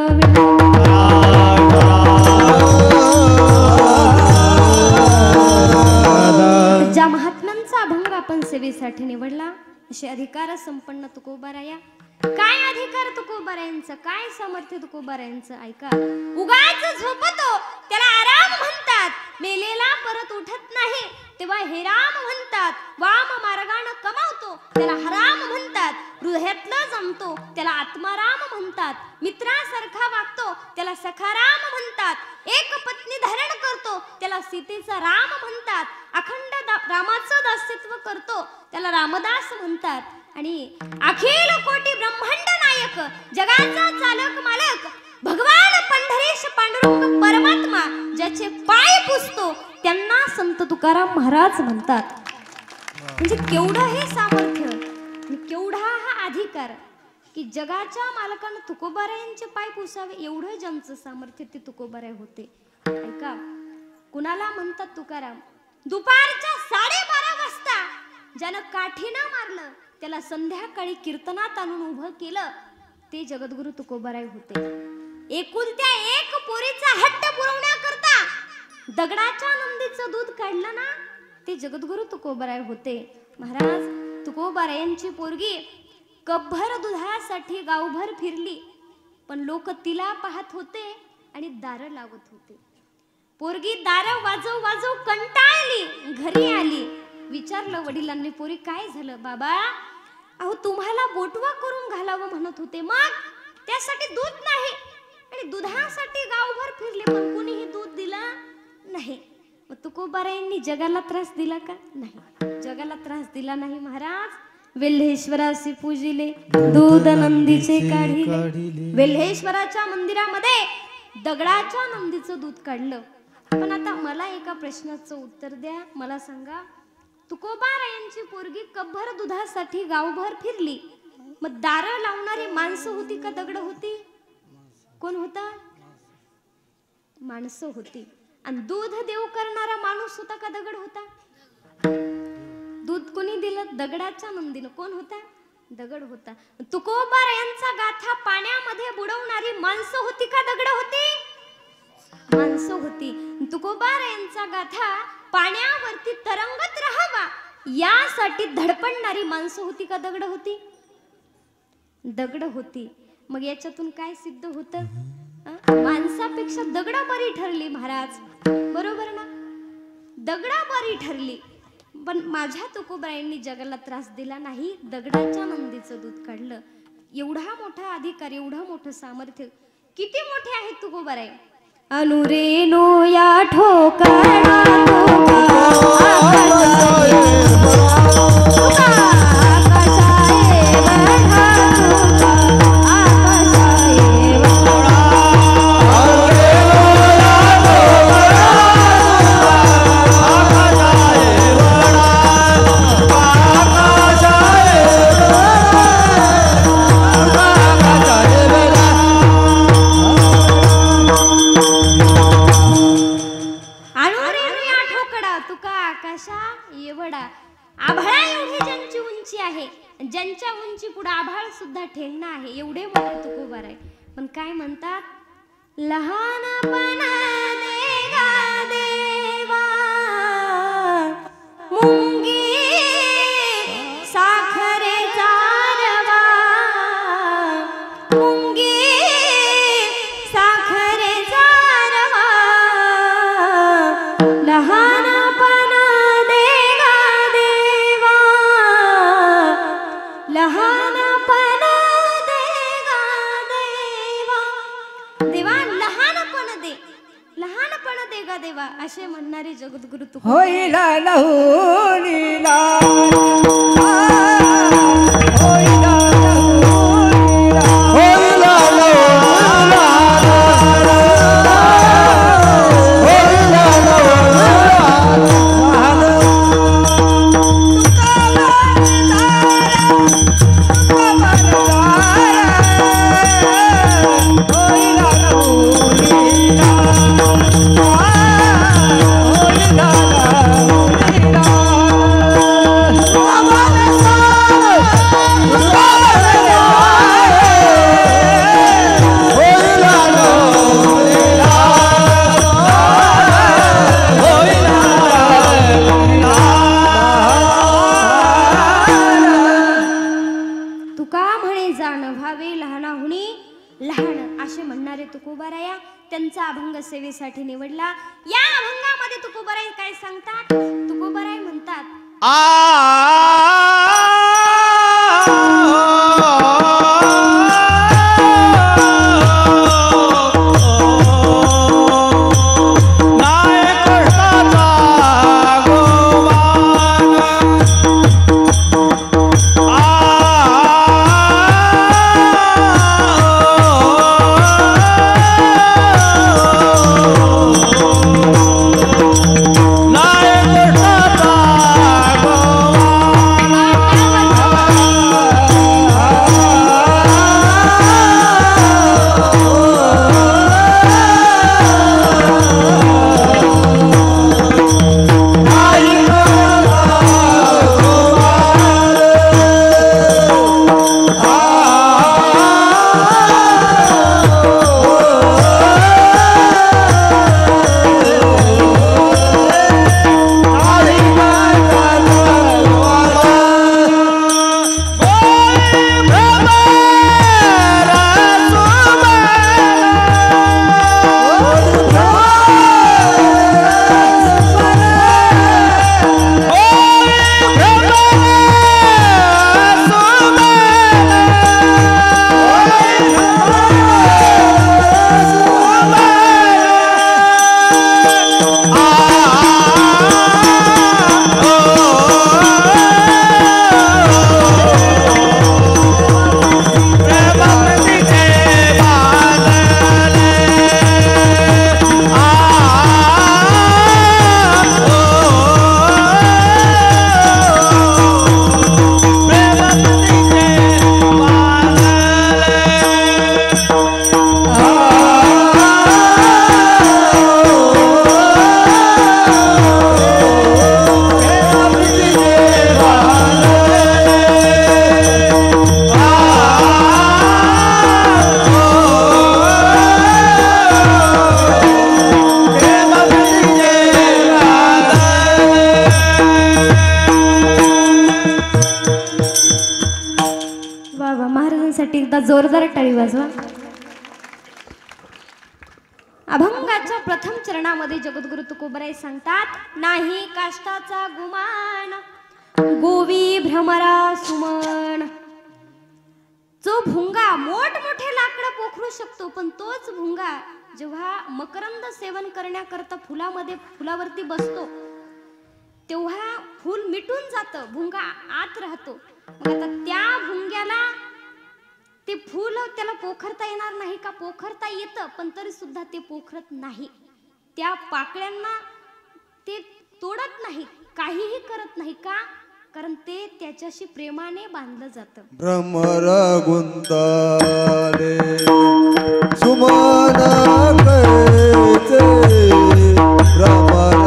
अधिकार संपन्न तुकोबाराया. काय अधिकार तुकोबारायांचा, काय सामर्थ्य तुकोबारायांचं ऐका. उगाच झोपतो त्याला आराम म्हणतात, मेलेला परत उठत नाही तेव्हा हे राम म्हणतात. वाम मार्गानं कमावतो त्याला हराम म्हणतात. हृदयातलं जमतो त्याला आत्माराम म्हणतात. मित्रासारखा वागतो त्याला सखाराम म्हणतात. एक पत्नी धारण करतो त्याला सीतेचा राम म्हणतात. अखंड रामाचं दास्यत्व करतो त्याला रामदास म्हणतात. आणि अखिल कोटी ब्रह्मांड नायक जगाचा चालक मालक भगवान पंढरीश पांडुरंग परमात्मा ज्याचे पाय पुसतो त्यांना संत तुकाराम महाराज म्हणतात. म्हणजे केवढं हे सामर्थ्य आणि केवढा हा अधिकार की जगाच्या मालकानं तुकोबारायांचे पाय पुसावे एवढं ज्यांचं सामर्थ्य ते तुकोबाराय होते. ऐका, कुणाला म्हणतात तुकाराम? दुपारच्या 12:30 वाजता ज्यानं काठीनं मारलं त्याला संध्याकाळी कीर्तनात आणून उभं केलं ते जगद्गुरु तुकोबाराय होते. एकुलत्या एक पोरीचा हट्ट पुरवण्याकरता दगडाच्या नंदीचं दूध काढलं ना ते जगद्गुरु तुकोबाराय होते. महाराज तुकोबारायांची पोरगी कपभर दुधासाठी गावभर फिरली पण लोक तिला पाहत होते आणि दारं लावत होते. पोरगी दारं वाजव वाजव कंटाळली, घरी आली. विचारलं वडिलांनी, पोरी काय झालं? बाबा अहो तुम्हाला बोटवा करून घालावं म्हणत होते, मग त्यासाठी दूध नाही आणि दुधासाठी गावभर फिरले पण कुणीही दूध दिलं नाही. मग तुकोबारायांनी जगाला त्रास दिला का? नाही, जगाला त्रास दिला नाही. महाराज वेल्हेश्वराशी पूजिले दूध नंदीचे काढिले. वेल्हेश्वराच्या मंदिरामध्ये दगडाच्या नंदीचं दूध काढलं. पण आता मला एका प्रश्नाचं उत्तर द्या, मला सांगा, तुकोबारायांची पोरगी कपभर दुधासाठी गावभर फिरली, मग दारं लावणारी माणसं होती का दगड होती? कोण होता? माणसं होती. आणि दूध देव करणारा माणूस होता का दगड होता? दूध कोणी दिलं? दगडाच्या नंदीनं. कोण होता? दगड होता. तुकोबारायांचा गाथा पाण्यामध्ये बुडवणारी माणसं होती का दगड होती? माणसं होती. तुकोबारायांचा गाथा पाण्यावरती तरंगत राहावा यासाठी धडपडणारी माणसं होती का दगड होती? दगड होती. मग याच्यातून काय सिद्ध होतं? माणसापेक्षा दगड बरी ठरली महाराज, बरोबर ना? दगड बरी ठरली. पण माझ्या तुकोबारायांनी जगाला त्रास दिला नाही, दगडाच्या नंदीचं दूध काढलं. एवढा मोठा अधिकार, एवढं मोठं सामर्थ्य, किती मोठे आहेत तुकोबाराय. अनुरेनो या ठोकळा आभाळा एवढी ज्यांची उंची आहे, ज्यांच्या उंची पुढे आभाळ सुद्धा ठेंगणं आहे, एवढे मोठे तुकोबाराय. पण काय म्हणतात? लहानपणा देगा देवा मुंगी साखरेचा रवा, मुंगी साखरेचा रवा, लहानपणा देगा देवा, लहानपणा देगा देवा. देवा लहानपण दे, लहानपण देगा देवा असे म्हणणारे जगद्गुरु तुकोबाराय. होईल लहुनीला सेवेसाठी निवडला. या अभंगामध्ये तुकोबाराय काय सांगतात? तुकोबाराय म्हणतात जोरदार टाळी वाजवा. अभंगाच्या प्रथम चरणामध्ये जगद्गुरु तुकोबाराय सांगतात नाही काष्टाचा गुमान गोवी भ्रमरा सुमन. जो भुंगा मोठमोठे लाकडं पोखरू शकतो पण तोच भुंगा जेव्हा मकरंद सेवन करण्याकरता फुलावरती बसतो तेव्हा फूल मिटून जातं, भुंगा आत राहतो. मग आता त्या भुंग्याला ते फूल त्याला पोखरता येणार नाही का? पोखरता येतं पण तरी सुद्धा ते पोखरत नाही. त्या पाकळ्यांना ते तोडत नाही, काहीही करत नाही. का? कारण ते त्याच्याशी प्रेमाने बांधलं जातं. भ्रमर गुंताले सुमन कैचे भ्रमर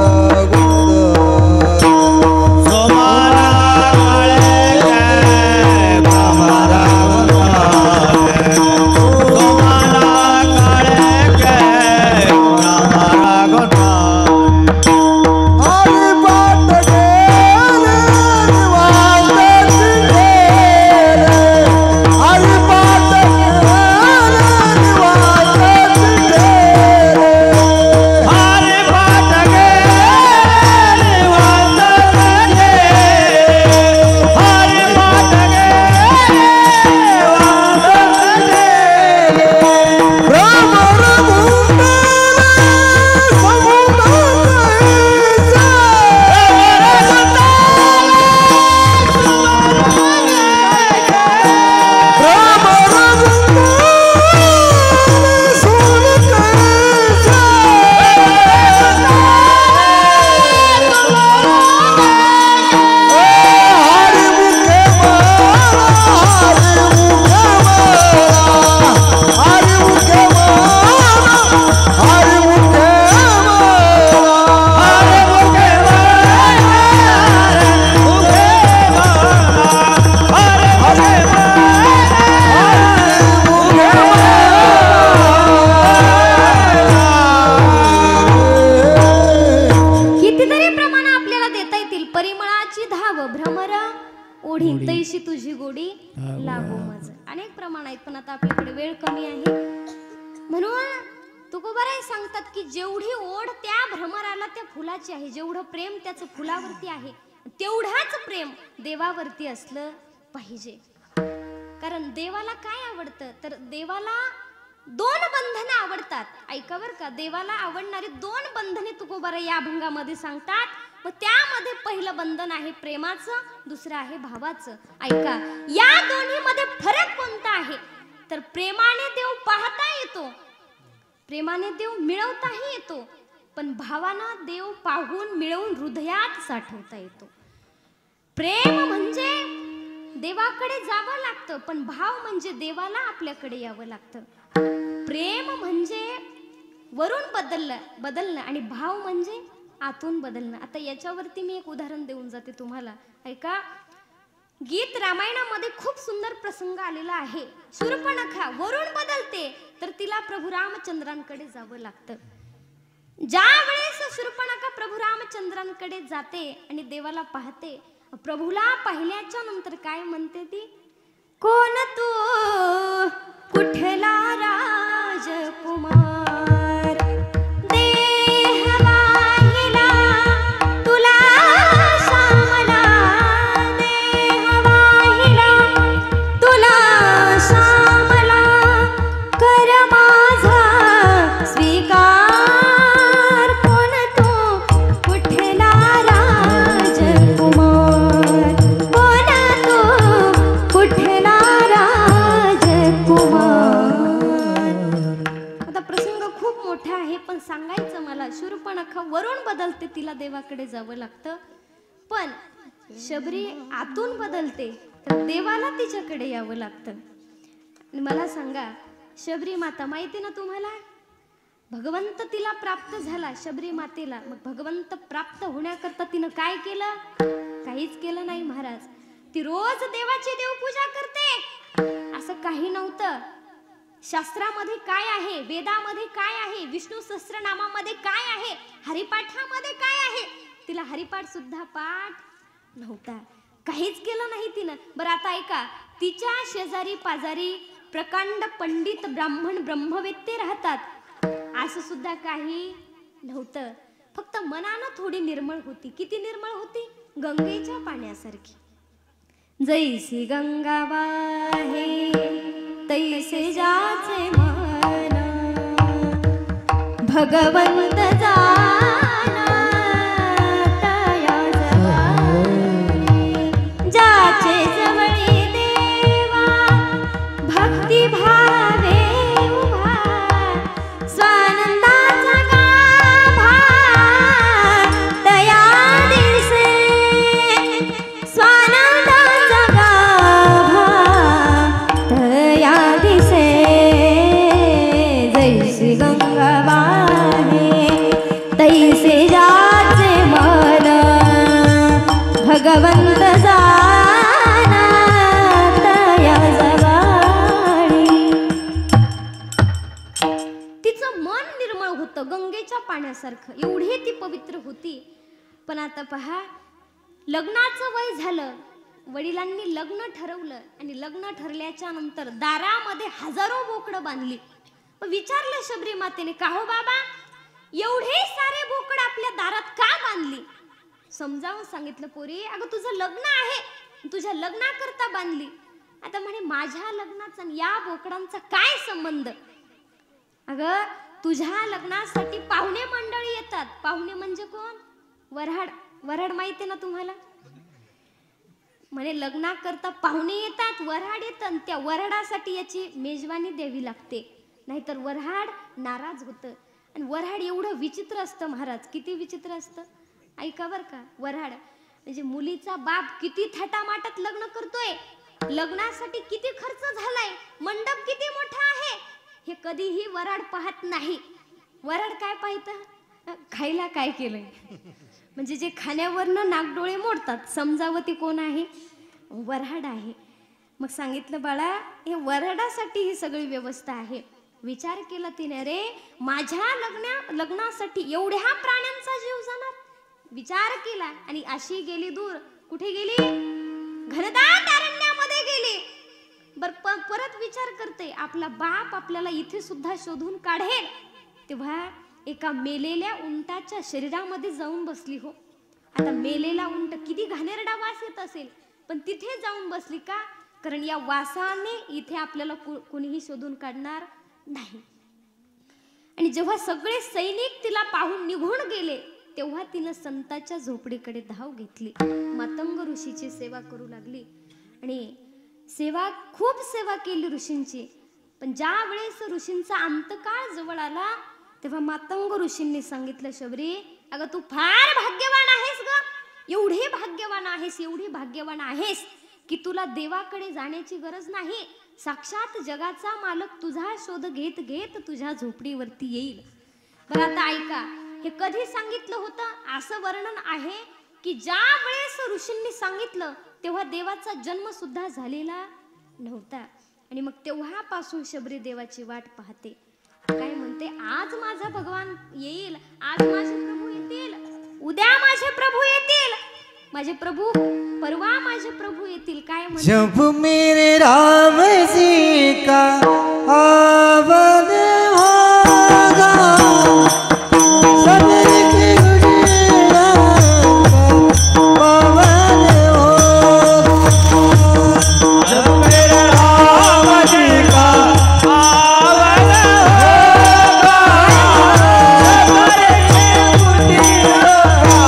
तुकोबाराय सांगतात की जेवढी ओढ त्या भ्रमराला त्या फुलाची आहे, जेवढं प्रेम त्याचं फुलावरती आहे, तेवढाच प्रेम देवावरती असलं पाहिजे. कारण देवाला काय आवडतं, तर देवाला 2 बंधने आवडतात. ऐका बरं का, देवाला आवडणारी 2 बंधने तुकोबाराय या अभंगामध्ये सांगतात. व त्यामध्ये पहिलं बंधन आहे प्रेमाचं, दुसरं आहे भावाचं. ऐका, या दोन्हीमध्ये फरक कोणता आहे, तर प्रेमाने देव पाहता येतो, प्रेमाने देव मिळवताही येतो, पण भावानं देव पाहून मिळवून हृदयात साठवता येतो. प्रेम म्हणजे देवाकडे जावं लागतं, पण भाव म्हणजे देवाला आपल्याकडे यावं लागतं. प्रेम म्हणजे वरून बदलणं आणि भाव म्हणजे आतून बदलणं. आता याच्यावरती मी एक उदाहरण देऊन जाते तुम्हाला. ऐका, गीत रामायणामध्ये खूप सुंदर प्रसंग आलेला आहे. शूर्पणखा वरून बदलते, तर तिला प्रभू रामचंद्रांकडे जावं लागतं. ज्या वेळेस शूर्पणखा प्रभू रामचंद्रांकडे जाते आणि देवाला पाहते, प्रभूला पाहिल्याच्या नंतर काय म्हणते ती, कोण तू कुठला राजकुमार, देह वाहिला तुला श्यामला, देह वाहिला तुला श्यामला, कर माझा स्वीकार, कोण तू कुठला राजकुमार, कोण तू कुठला राजकुमार. आता प्रसंग खूप मोठा आहे, पण सांगायचं मला, शूर्पणखा वरून बदलते, तिला देवाकडे जावं लागतं, पण शबरी आतून बदलते, तर देवाला तिच्याकडे यावं लागतं. आणि मला सांगा, शबरी माता माहिती ना तुम्हाला, भगवंत तिला प्राप्त झाला, शबरी मातेला. मग भगवंत प्राप्त होण्याकरता तिनं काय केलं, काहीच केलं नाही महाराज. ती रोज देवाची देवपूजा करते, असं काही नव्हतं. शास्त्रामध्ये काय आहे, वेदामध्ये काय आहे, विष्णू सहस्त्रनामामध्ये काय आहे, हरिपाठामध्ये काय आहे, तिला हरिपाठ सुद्धा पाठ नव्हता, काहीच केलं नाही तिनं. बरं आता ऐका, तिच्या शेजारी पाजारी प्रकांड पंडित ब्राह्मण ब्रह्मवेत्ते राहतात, असं सुद्धा काही नव्हतं. फक्त मनानं थोडी निर्मळ होती. किती निर्मळ होती, गंगेच्या पाण्यासारखी. जैसी गंगा वाहे तैसे जाचे मन, भगवंत जाना तया जवळी, जाचे जवळी देवा भक्ती भावे उभा, स्वानंदाचा गाभा तया दिसे, स्वानंदाचा गाभा तया दिसे. जैसी गंगा वाहे तैसे जाचे मन, भगवंत जाना तया जवळी. तिचं मन निर्मळ होतं गंगेच्या पाण्यासारखं, एवढी ती पवित्र होती. पण आता पहा, लग्नाचं वय झालं, वडिलांनी लग्न ठरवलं आणि लग्न ठरल्याच्या नंतर दारामध्ये हजारो बोकडं बांधली. विचारलं शबरी मातेने, का हो बाबा, एवढे सारे बोकड आपल्या दारात का बांधली? समजावून सांगितलं, पोरी अगं तुझं लग्न आहे, तुझ्या लग्नाकरता बांधली. आता म्हणे, माझ्या लग्नाचा आणि या बोकडांचा काय संबंध? अगं तुझ्या लग्नासाठी पाहुणे मंडळी येतात. पाहुणे म्हणजे कोण? वऱ्हाड. वऱ्हाड माहिती ना तुम्हाला? म्हणे लग्नाकरता पाहुणे येतात, वऱ्हाड येतात, त्या वऱ्हाडासाठी याची मेजवानी द्यावी लागते, नाहीतर वऱ्हाड नाराज होतं. आणि वऱ्हाड एवढं विचित्र असतं महाराज, किती विचित्र असतं. ऐका बरं का, वऱ्हाड म्हणजे मुलीचा बाप किती थाटामाटात लग्न करतोय, लग्नासाठी किती खर्च झालाय, मंडप किती मोठा आहे, हे कधीही वऱ्हाड पाहत नाही. वऱ्हाड काय पाहतं, खायला काय केलंय, म्हणजे जे खाण्यावरनं नागडोळे मोडतात, समजावं ते कोण आहे, वऱ्हाड आहे. मग सांगितलं, बाळा हे वऱ्हाडासाठी ही सगळी व्यवस्था आहे. विचार केला तिने, रे माझ्या लग्नासाठी एवढ्या प्राण्यांचा जीव जाणार, विचार केला आणि अशी गेली दूर. कुठे गेली? घनदाट अरण्यामध्ये गेली. परत विचार करते, आपला बाप आपल्याला इथे सुद्धा शोधून काढेल, तेव्हा एका मेलेल्या उंटाच्या शरीरामध्ये जाऊन बसली हो. आता मेलेला उंट किती घाणेरडा वास येत असेल, पण तिथे जाऊन बसली का? कारण या वासाने इथे आपल्याला कोणीही शोधून काढणार नाही. आणि जेव्हा सगळे सैनिक तिला पाहून निघून गेले तेव्हा तिनं संताच्या झोपडीकडे धाव घेतली. मातंग ऋषीची सेवा करू लागली आणि खूप सेवा केली ऋषींची. पण ज्या वेळेस ऋषींचा अंतकाळ जवळ आला तेव्हा मातंग ऋषींनी सांगितलं, शबरी अगं तू फार भाग्यवान आहेस ग, एवढी भाग्यवान आहेस की तुला देवाकडे जाण्याची गरज नाही. साक्षात जगाचा मालक तुझा शोध घेत घेत तुझ्या झोपडीवरती येईल. बरं आता ऐका, हे कधी सांगितलं होतं? असं वर्णन आहे की ज्या वेळेस ऋषींनी सांगितलं तेव्हा देवाचा जन्म सुद्धा झालेला नव्हता. आणि मग तेव्हापासून शबरी देवाची वाट पाहते. काय म्हणते, आज माझा भगवान येईल, आज माझे प्रभू येतील, उद्या माझे प्रभू येतील, माझे प्रभू परवा माझे प्रभू येतील. काय म्हणते, जब मेरे राम जी का आवन होगा सबर की गुड़िया पावन होगा. जब मेरे राम जी का आवन होगा सबर की गुड़िया पावन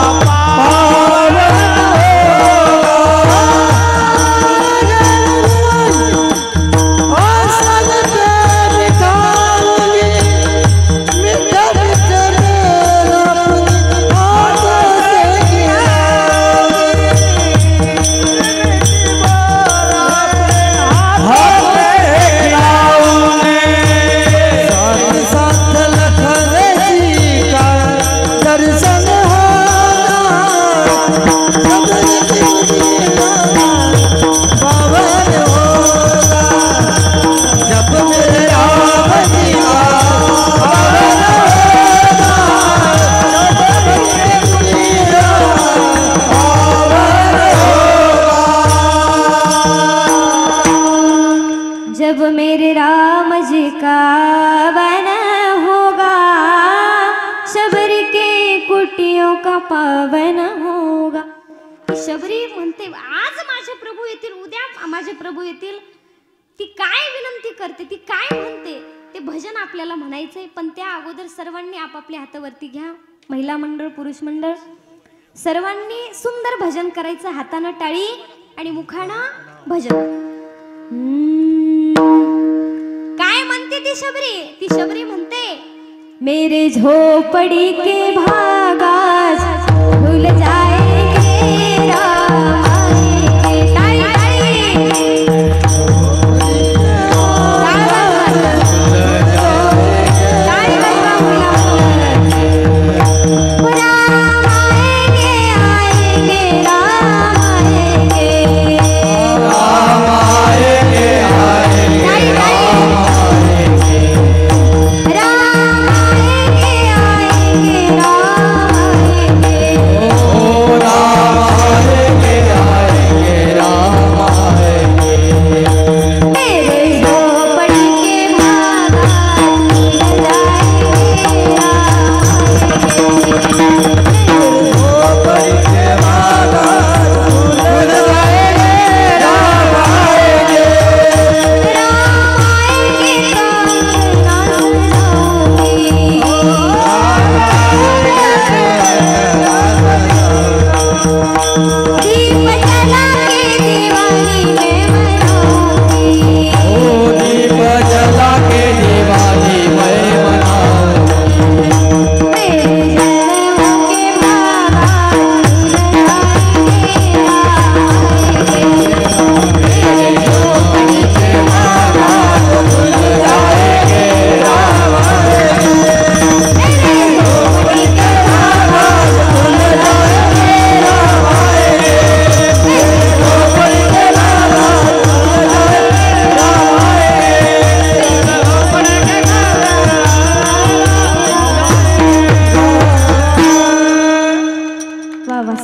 जब मेरे राम जी का वन होगा शबरी के कुटियों का पावन होगा. शबरी म्हणते आज माझे प्रभू येतील, उद्या माझे प्रभू येतील. ती काय विनंती करते, ती काय म्हणते ते भजन आपल्याला म्हणायचंय. पण त्या अगोदर सर्वांनी आपापल्या हातावरती घ्या, महिला मंडळ पुरुष मंडळ सर्वांनी सुंदर भजन करायचं. हातानं टाळी आणि मुखानं भजन. काय म्हणते ती शबरी? ती शबरी म्हणते, मेरे झोपड़ी के भागास भूल जाएंगे राम आएंगे. ताई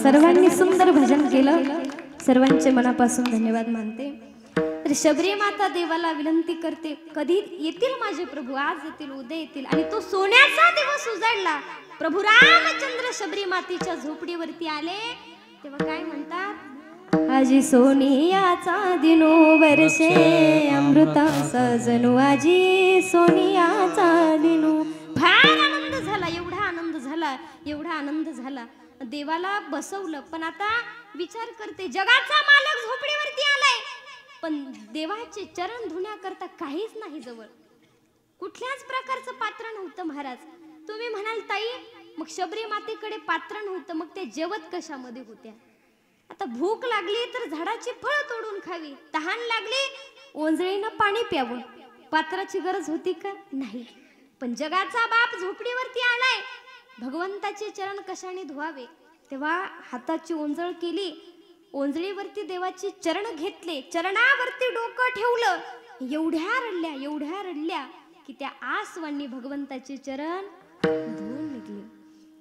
सर्वांनी सुंदर भजन केलं. सर्वांचे मनापासून धन्यवाद मानते. तर तर शबरी माता देवाला विनंती करते, कधी येतील माझे प्रभू, आज येतील, उद्या येतील. आणि तो सोन्याचा दिवस उजाडला. प्रभू रामचंद्र शबरी मातेच्या झोपडीवरती आले तेव्हा काय म्हणतात, आजी सोनियाचा दिनो वर्षे अमृता सजनू, आजी सोनियाचा दिनो. फार आनंद झाला, एवढा आनंद झाला, एवढा आनंद झाला. देवाला बसवलं. पण आता विचार करते, जगाचा मालक झोपडीवरती आलाय, पण देवाचे चरण धुण्याकरता काहीच नाही जवळ, कुठल्याच प्रकारचं पात्र नव्हतं. महाराज तुम्ही म्हणाल ताई, मग शबरी मातेकडे पात्र नव्हतं, मग ते जेवत कशामध्ये होत्या? आता भूक लागली तर झाडाची फळं तोडून खावी, तहान लागली ओंजळीनं पाणी प्यावं, पात्राची गरज होती का? नाही. पण जगाचा बाप झोपडीवरती आलाय, भगवंताचे चरण कशाने धुवावे? तेव्हा हाताची ओंजळ केली, ओंजळीवरती देवाची चरण घेतले, चरणावरती डोकं ठेवलं. एवढ्या रडल्या की त्या आसवांनी भगवंताचे चरण धुवून निघले.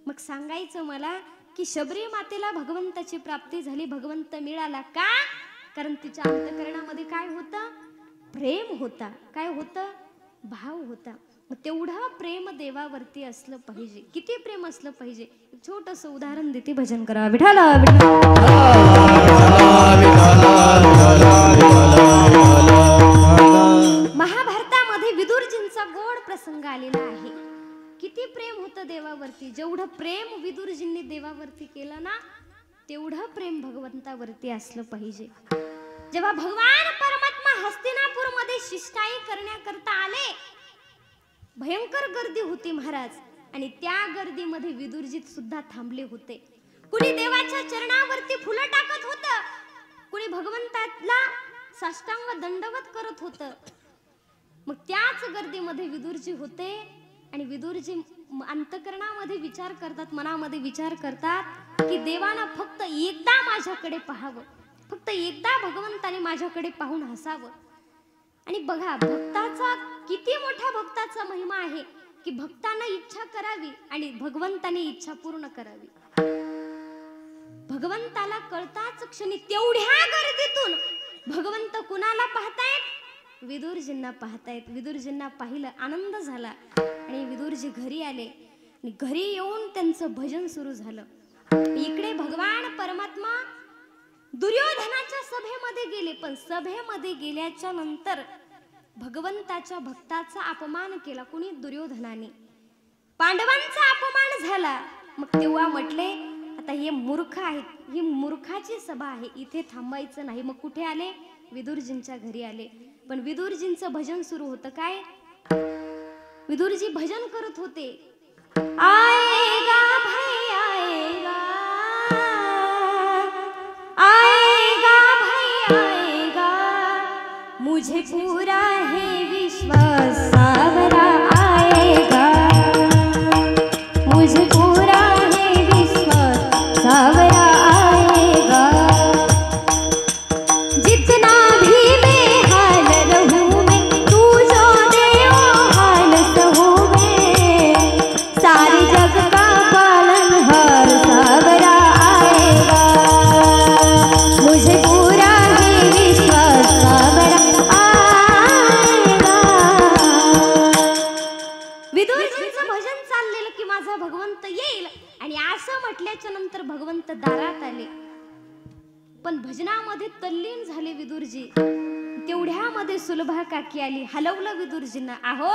मग सांगायचं मला की शबरी मातेला भगवंताची प्राप्ती झाली, भगवंत मिळाला का? कारण तिच्या अंतःकरणामध्ये काय होतं? प्रेम होता. काय होतं? भाव होता. मग तेवढं प्रेम देवावरती असलं पाहिजे. किती प्रेम असलं पाहिजे? एक छोटंसं उदाहरण देते, भजन करा. विठाला महाभारतामध्ये विदुरजींचा गोड प्रसंग आलेला आहे. किती प्रेम होतं देवावरती. जेवढं प्रेम विदुरजींनी देवावरती केलं ना, तेवढं प्रेम भगवंतावरती असलं पाहिजे. जेव्हा भगवान परमात्मा हस्तिनापूर मध्ये शिष्टाई करण्याकरता आले, भयंकर गर्दी होती महाराज. आणि त्या गर्दीमध्ये विदुरजीत सुद्धा थांबले होते. कुणी देवाच्या चरणावरती फुलं टाकत होतं, कुणी भगवंताला साष्टांग दंडवत करत होतं. मग त्याच गर्दीमध्ये विदुरजी होते. आणि विदुरजी अंतःकरणामध्ये विचार करतात, मनामध्ये विचार करतात की देवानं फक्त एकदा माझ्याकडे पाहावं, फक्त एकदा भगवंताने माझ्याकडे पाहून हसावं. आणि बघा, भक्ताचा किती मोठ्या भक्ताचा महिमा आहे की भक्तांना इच्छा करावी आणि भगवंताने इच्छा पूर्ण करावी. भगवंताला कळताच क्षणी तेवढ्या गर्दीतून भगवंत कुणाला पाहतायत? विदुरजींना पाहतायत. विदुरजींना पाहिलं, आनंद झाला. आणि विदुरजी घरी आले आणि घरी येऊन त्यांचं भजन सुरू झालं. इकडे भगवान परमात्मा दुर्योधनाच्या सभेमध्ये गेले. पण सभेमध्ये गेल्याच्या नंतर भगवंताच्या भक्ताचा अपमान केला. कुणी? दुर्योधनाने. पांडवांचा अपमान झाला. मग तेव्हा म्हटले, आता हे मूर्ख आहेत, ही मूर्खाची सभा आहे, इथे थांबायचं नाही. मग कुठे आले? विदुरजींच्या घरी आले. पण विदुरजींचं भजन सुरू होतं. काय? विदुरजी भजन करत होते. आएगा भाई आएगा, आएगा भाई आएगा, मुझे पूरा है विश्वास, सावरा आएगा, मुझे पूरा है विश्वास, सावरा आएगा. जितना भी बेहाल रहूं मैं, तू जो दे वो हाल सहूं मैं, सारे जग का पालनहार, सावरा आएगा, मुझे पूरा है विश्वास, सावरा आएगा. विदुरजींचं भजन चाललेलं की माझा भगवंत येईल. आणि असं म्हटल्याच्या नंतर भगवंत दारात आले. पण भजनामध्ये तल्लीन झाले विदुरजी. तेवढ्यामध्ये सुलभा काकी आली. हलवलं विदुरजींना. आहो,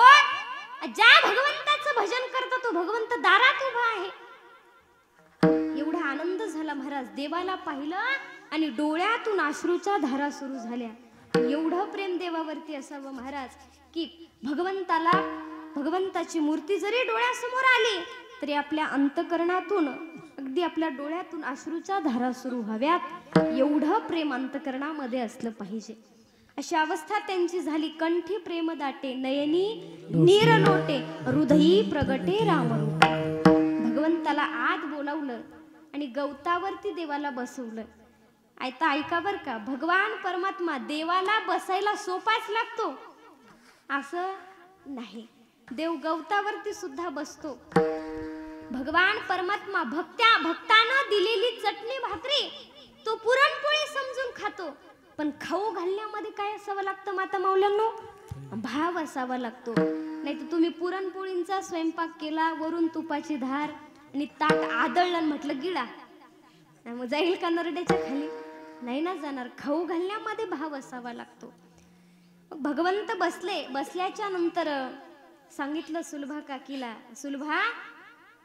ज्या भगवंताचं भजन करतो तो भगवंत दारात उभा आहे. एवढा आनंद झाला महाराज. देवाला पाहिलं आणि डोळ्यातून अश्रूच्या धारा सुरू झाल्या. एवढं प्रेम देवावरती असावं महाराज की भगवंताला, भगवंताची मूर्ती जरी डोळ्यासमोर आली तरी आपल्या अंतःकरणातून, अगदी आपल्या डोळ्यातून अश्रूच्या धारा सुरू व्हाव्यात. एवढं प्रेम अंतःकरणामध्ये असलं पाहिजे. अशी अवस्था त्यांची झाली. कंठी प्रेम दाटे, नयनी नीर लोटे, हृदयी प्रगटे रामरूप. भगवंताला आत बोलावलं आणि गवतावरती देवाला बसवलं. आता ऐका बर का, भगवान परमात्मा देवाला बसायला सोपाच लागतो असं नाही. देव गवतावरती सुद्धा बसतो. भगवान परमात्मा भक्तानं दिलेली चटणी भाकरी तो पुरणपोळी समजून खातो. पण खाऊ घालण्यामध्ये काय असावं लागतं माता माऊल्यांनो? भाव असावा लागतो. नाही तर तुम्ही पुरणपोळींचा स्वयंपाक केला, वरून तुपाची धार आणि ताट आदळलं म्हटलं गिळा, मग जाईल का नरड्याच्या खाली? नाही ना जाणार. खाऊ घालण्यामध्ये भाव असावा लागतो. मग भगवंत बसल्याच्या नंतर सांगितलं सुलभा काकीला, सुलभा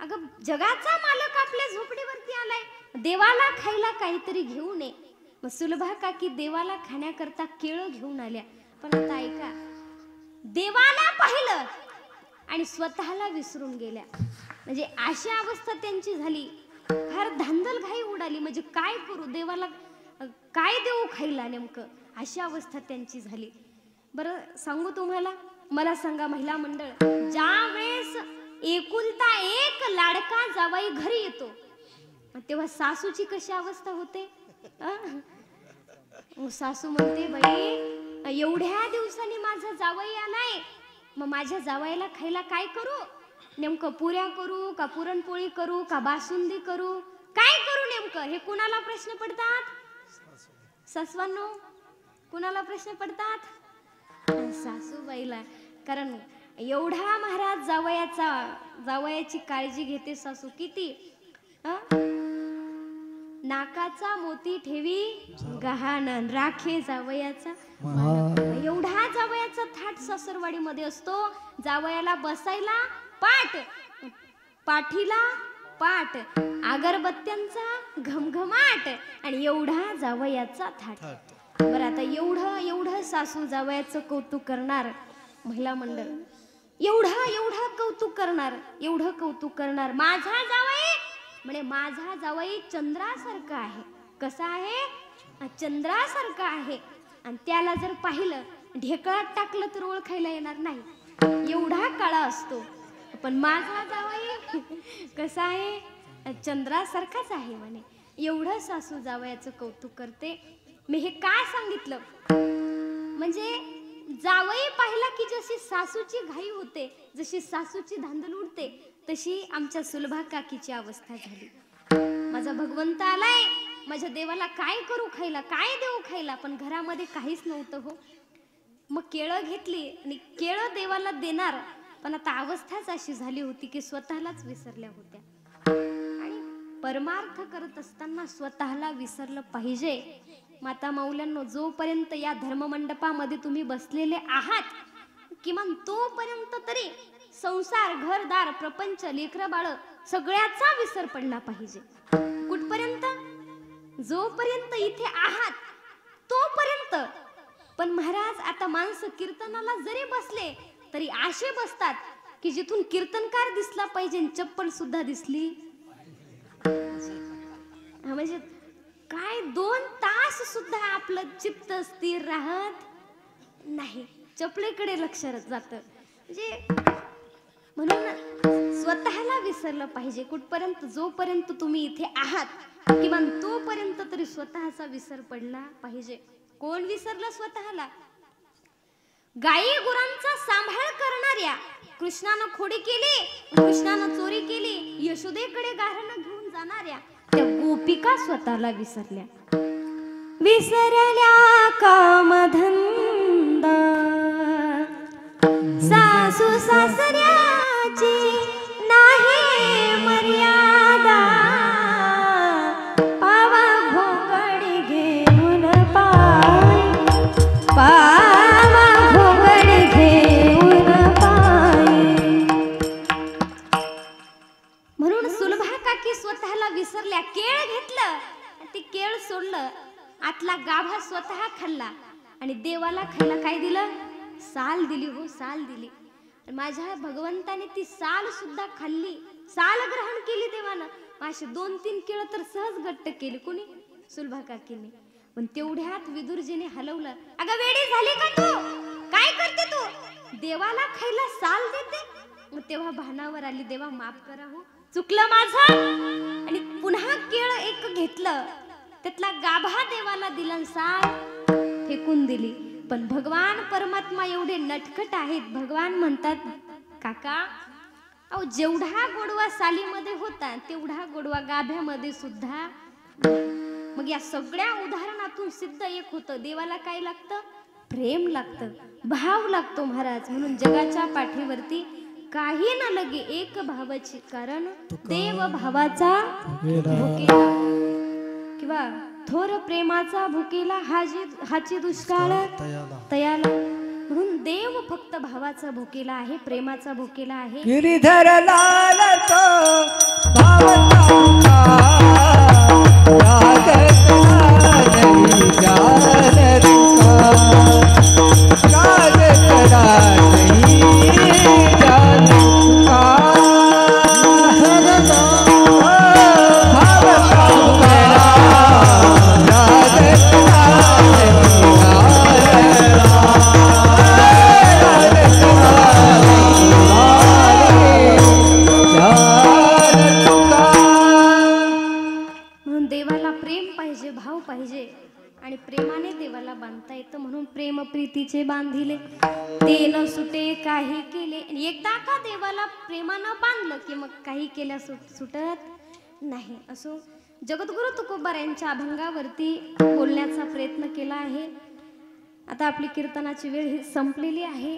अगं जगाचा मालक आपल्या झोपडीवरती आलाय, देवाला खायला काहीतरी घेऊन ये. मग सुलभा काकी देवाला खाण्याकरता केळं घेऊन आल्या. पण आता ऐका, देवाला पाहिलं आणि स्वतःला विसरून गेल्या. म्हणजे अशी अवस्था त्यांची झाली. फार धांदलघाई उडाली. म्हणजे काय करू, देवाला काय देऊ खायला नेमकं, अशी अवस्था त्यांची झाली. बरं सांगू तुम्हाला, मला सांगा महिला मंडळ, ज्या वेळेस एकुलता एक लाडका जावाई घरी येतो तेव्हा सासूची कशी अवस्था होते? सासू म्हणते, बाई एवढ्या दिवसांनी माझा जावई आलाय, मग माझ्या जावयाला खायला काय करू? नेमकं पुऱ्या करू का पुरणपोळी करू का बासुंदी करू, काय करू नेमकं? हे कुणाला प्रश्न पडतात? सासवांनो, कुणाला प्रश्न पडतात? सासूबाईला. कारण एवढा महाराज जावयाची काळजी घेते सासू. किती नाकाचा मोती ठेवी गहाण, राखे जावयाचा मान. एवढा जावयाचा थाट सासरवाडी मध्ये असतो. जावयाला बसायला पाट, पाठीला पाट, अगरबत्त्यांचा घमघमाट आणि एवढा जावयाचा थाट. बरं आता एवढं सासू जावयाचं कौतुक करणार महिला मंडळ, एवढं कौतुक करणार. माझा जावई म्हणे, माझा जावई चंद्रासारखा आहे. कसा आहे? चंद्रासारखा आहे. आणि त्याला जर पाहिलं, ढेकळात टाकलं तर ओळखायला येणार नाही, एवढा काळा असतो. पण माझा जावई कसा आहे? चंद्रासारखाच आहे म्हणे. एवढं सासू जावयाचं कौतुक करते. मी हे काय सांगितलं म्हणजे जावई पाहिला की जशी सासूची घाई होते, जशी सासूची धांदल उडते, तशी आमच्या सुलभा काकीची अवस्था झाली. माझा भगवंत आलाय, माझ्या देवाला काय करू खायला, काय देऊ खायला? पण घरामध्ये काहीच नव्हतं हो. मग केळं घेतली आणि केळं देवाला देणार, पण आता अवस्थाच अशी झाली होती की स्वतःलाच विसरल्या होत्या. आणि परमार्थ करत असताना स्वतःला विसरलं पाहिजे. माता माऊल्यांनो, जोपर्यंत या धर्ममंडपामध्ये तुम्ही बसलेले आहात, किमान तोपर्यंत तरी संसार, घरदार, प्रपंच, लेकरं बाळ सगळ्याचा विसर पडला पाहिजे. कुठपर्यंत? जोपर्यंत इथे आहात तोपर्यंत. पण महाराज, आता माणसं कीर्तनाला जरी बसले तरी असे बसतात की जिथून कीर्तनकार दिसला पाहिजे चप्पल सुद्धा दिसली. म्हणजे काय 2 तास सुद्धा आपलं चित्त स्थिर राहत नाही, चपलेकडे लक्ष जातं. म्हणजे म्हणून स्वतःला विसरलं पाहिजे. कुठपर्यंत? जोपर्यंत तुम्ही इथे आहात, किमान तोपर्यंत तरी स्वतःचा विसर पडला पाहिजे. कोण विसरलं स्वतःला? गायी गुरांचा सांभाळ करणाऱ्या कृष्णानं खोडी केली, कृष्णानं चोरी केली, यशोदेकडे गाऱ्हाणं घेऊन जाणाऱ्या त्या गोपिका स्वतःला विसरल्या. विसरल्या कामधंदा, सासू सासऱ्याची नाही मर्यादा, पावा घोंगडी घेऊन पाय, पावा घोंगडी घेऊन पाय. म्हणून सुलभा काकी स्वतःला विसरल्या. केळ घेतलं, ते केळ सोडलं, आतला गाभा स्वतः खाल्ला आणि देवाला खायला काय दिलं? साल दिली हो, साल दिली. माझ्या भगवंताने ती साल सुद्धा खाल्ली, साल ग्रहण केली देवानं. अशी 2-3 केळ तर सहज गट्ट केली. कोणी? सुलभा काकीने. पण तेवढ्यात विदुरजीने हलवलं. अगं वेडी झाली का तू? काय करते तू? देवाला खायला साल देते? मग तेव्हा भानावर आली, देवा माफ करा हो, चुकलं माझं. आणि पुन्हा केळ एक घेतलं, त्यातला गाभा देवाला दिला, साल फेकून दिली. पण भगवान परमात्मा एवढे नटखट आहेत. भगवान म्हणतात, काका अहो जेवढा गोडवा सालीमध्ये होता तेवढा गोडवा गाभ्यामध्ये सुद्धा. मग या सगळ्या उदाहरणातून सिद्ध एक होतं, देवाला काय लागतं? प्रेम लागतं, भाव लागतो महाराज. म्हणून जगाच्या पाठीवरती काही न लगे एक भावाची, कारण देव भावाचा भुकेला किंवा थोर प्रेमाचा भुकेला हाची दुष्काळ तयाला. म्हणून देव फक्त भावाचा भुकेला आहे, प्रेमाचा भुकेला आहे. गिरिधर लाल तो भावता आणि प्रेमाने देवाला बांधता येतं. म्हणून प्रेम प्रीतीचे बांधिले ते न सुटे काही केले. एकदा का देवाला प्रेमानं बांधलं की मग काही केल्या सुटत नाही. असो, जगद्गुरु तुकोबारायांच्या अभंगावरती बोलण्याचा प्रयत्न केला आहे. आता आपली कीर्तनाची वेळ ही संपलेली आहे.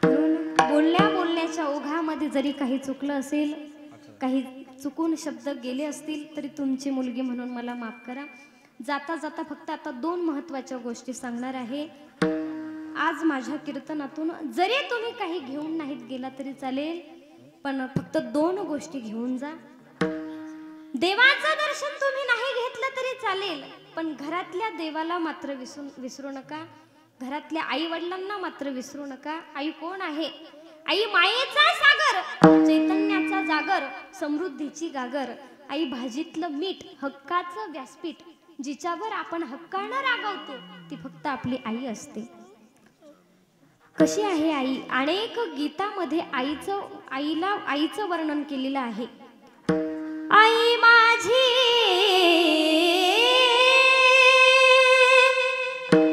म्हणून बोलण्याच्या ओघामध्ये जरी काही चुकलं असेल, काही चुकून शब्द गेले असतील तरी तुमची मुलगी म्हणून मला माफ करा. जाता जाता फक्त आता 2 महत्त्वाच्या गोष्टी सांगणार आहे. आज माझ्या कीर्तनातून जरी तुम्ही काही घेऊन नाहीत गेला तरी चालेल, पण फक्त 2 गोष्टी घेऊन जा. देवाचं दर्शन तुम्ही नाही घेतलं तरी चालेल, पण घरातल्या देवाला मात्र विसरू नका. घरातल्या आई वडिलांना मात्र विसरू नका. आई कोण आहे? आई मायेचा सागर, चैतन्याचा जागर, समृद्धीची गागर. आई भाजीतलं मीठ, हक्काचं व्यासपीठ, जिच्यावर आपण हक्कानं रागवतो ती फक्त आपली आई असते. कशी आहे आई? अनेक गीतामध्ये आईचं वर्णन केलेलं आहे. आई माझी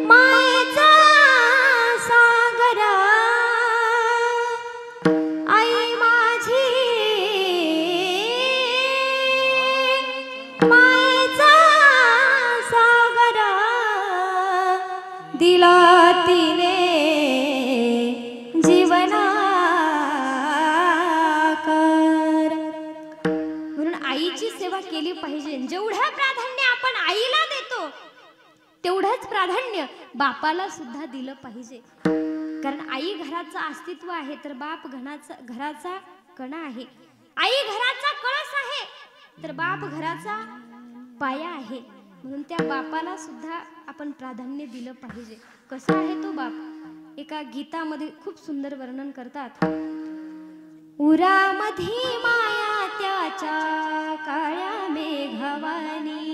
मायेचा सागरा, आई माझी मायेचा सागरा, दिला तिने जीवनाकार. म्हणून आईची सेवा केली पाहिजे. जेवढं प्राधान्य आपण आईला देतो तेवढंच प्राधान्य बापाला सुद्धा दिलं पाहिजे. कारण आई घराचं अस्तित्व आहे तर बाप घराचा कणा आहे. आई घराचा कळस आहे तर बाप घराचा पाया आहे. म्हणून त्या बापाला सुद्धा आपण प्राधान्य दिलं पाहिजे. कसा आहे तो बाप? एका गीतामध्ये खूप सुंदर वर्णन करतात. उरामध्ये माया त्याच्या काळ्या मेघवानी,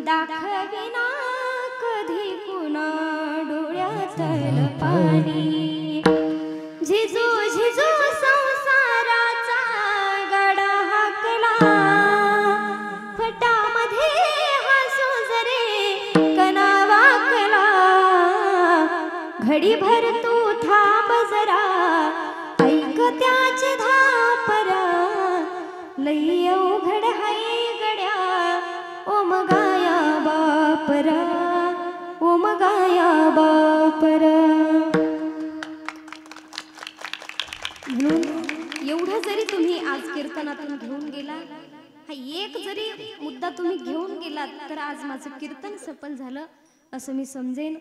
दाखविना कधी कुणा डोळ्यातल पाणी. झिजू झिजू संसाराचा गडा हाकला, फटामध्ये हसू जरे कना वाकला. घडीभर तू थांब जरा, ऐक त्याचे धापरा. लई अवघड हाय गड्या, ओम गाया बापरा, ओम गाया बापरा. म्हणून एवढं जरी तुम्ही आज कीर्तनातून घेऊन गेला, हा एक जरी मुद्दा तुम्ही घेऊन गेलात तर आज माझं कीर्तन सफल झालं असं मी समजेन.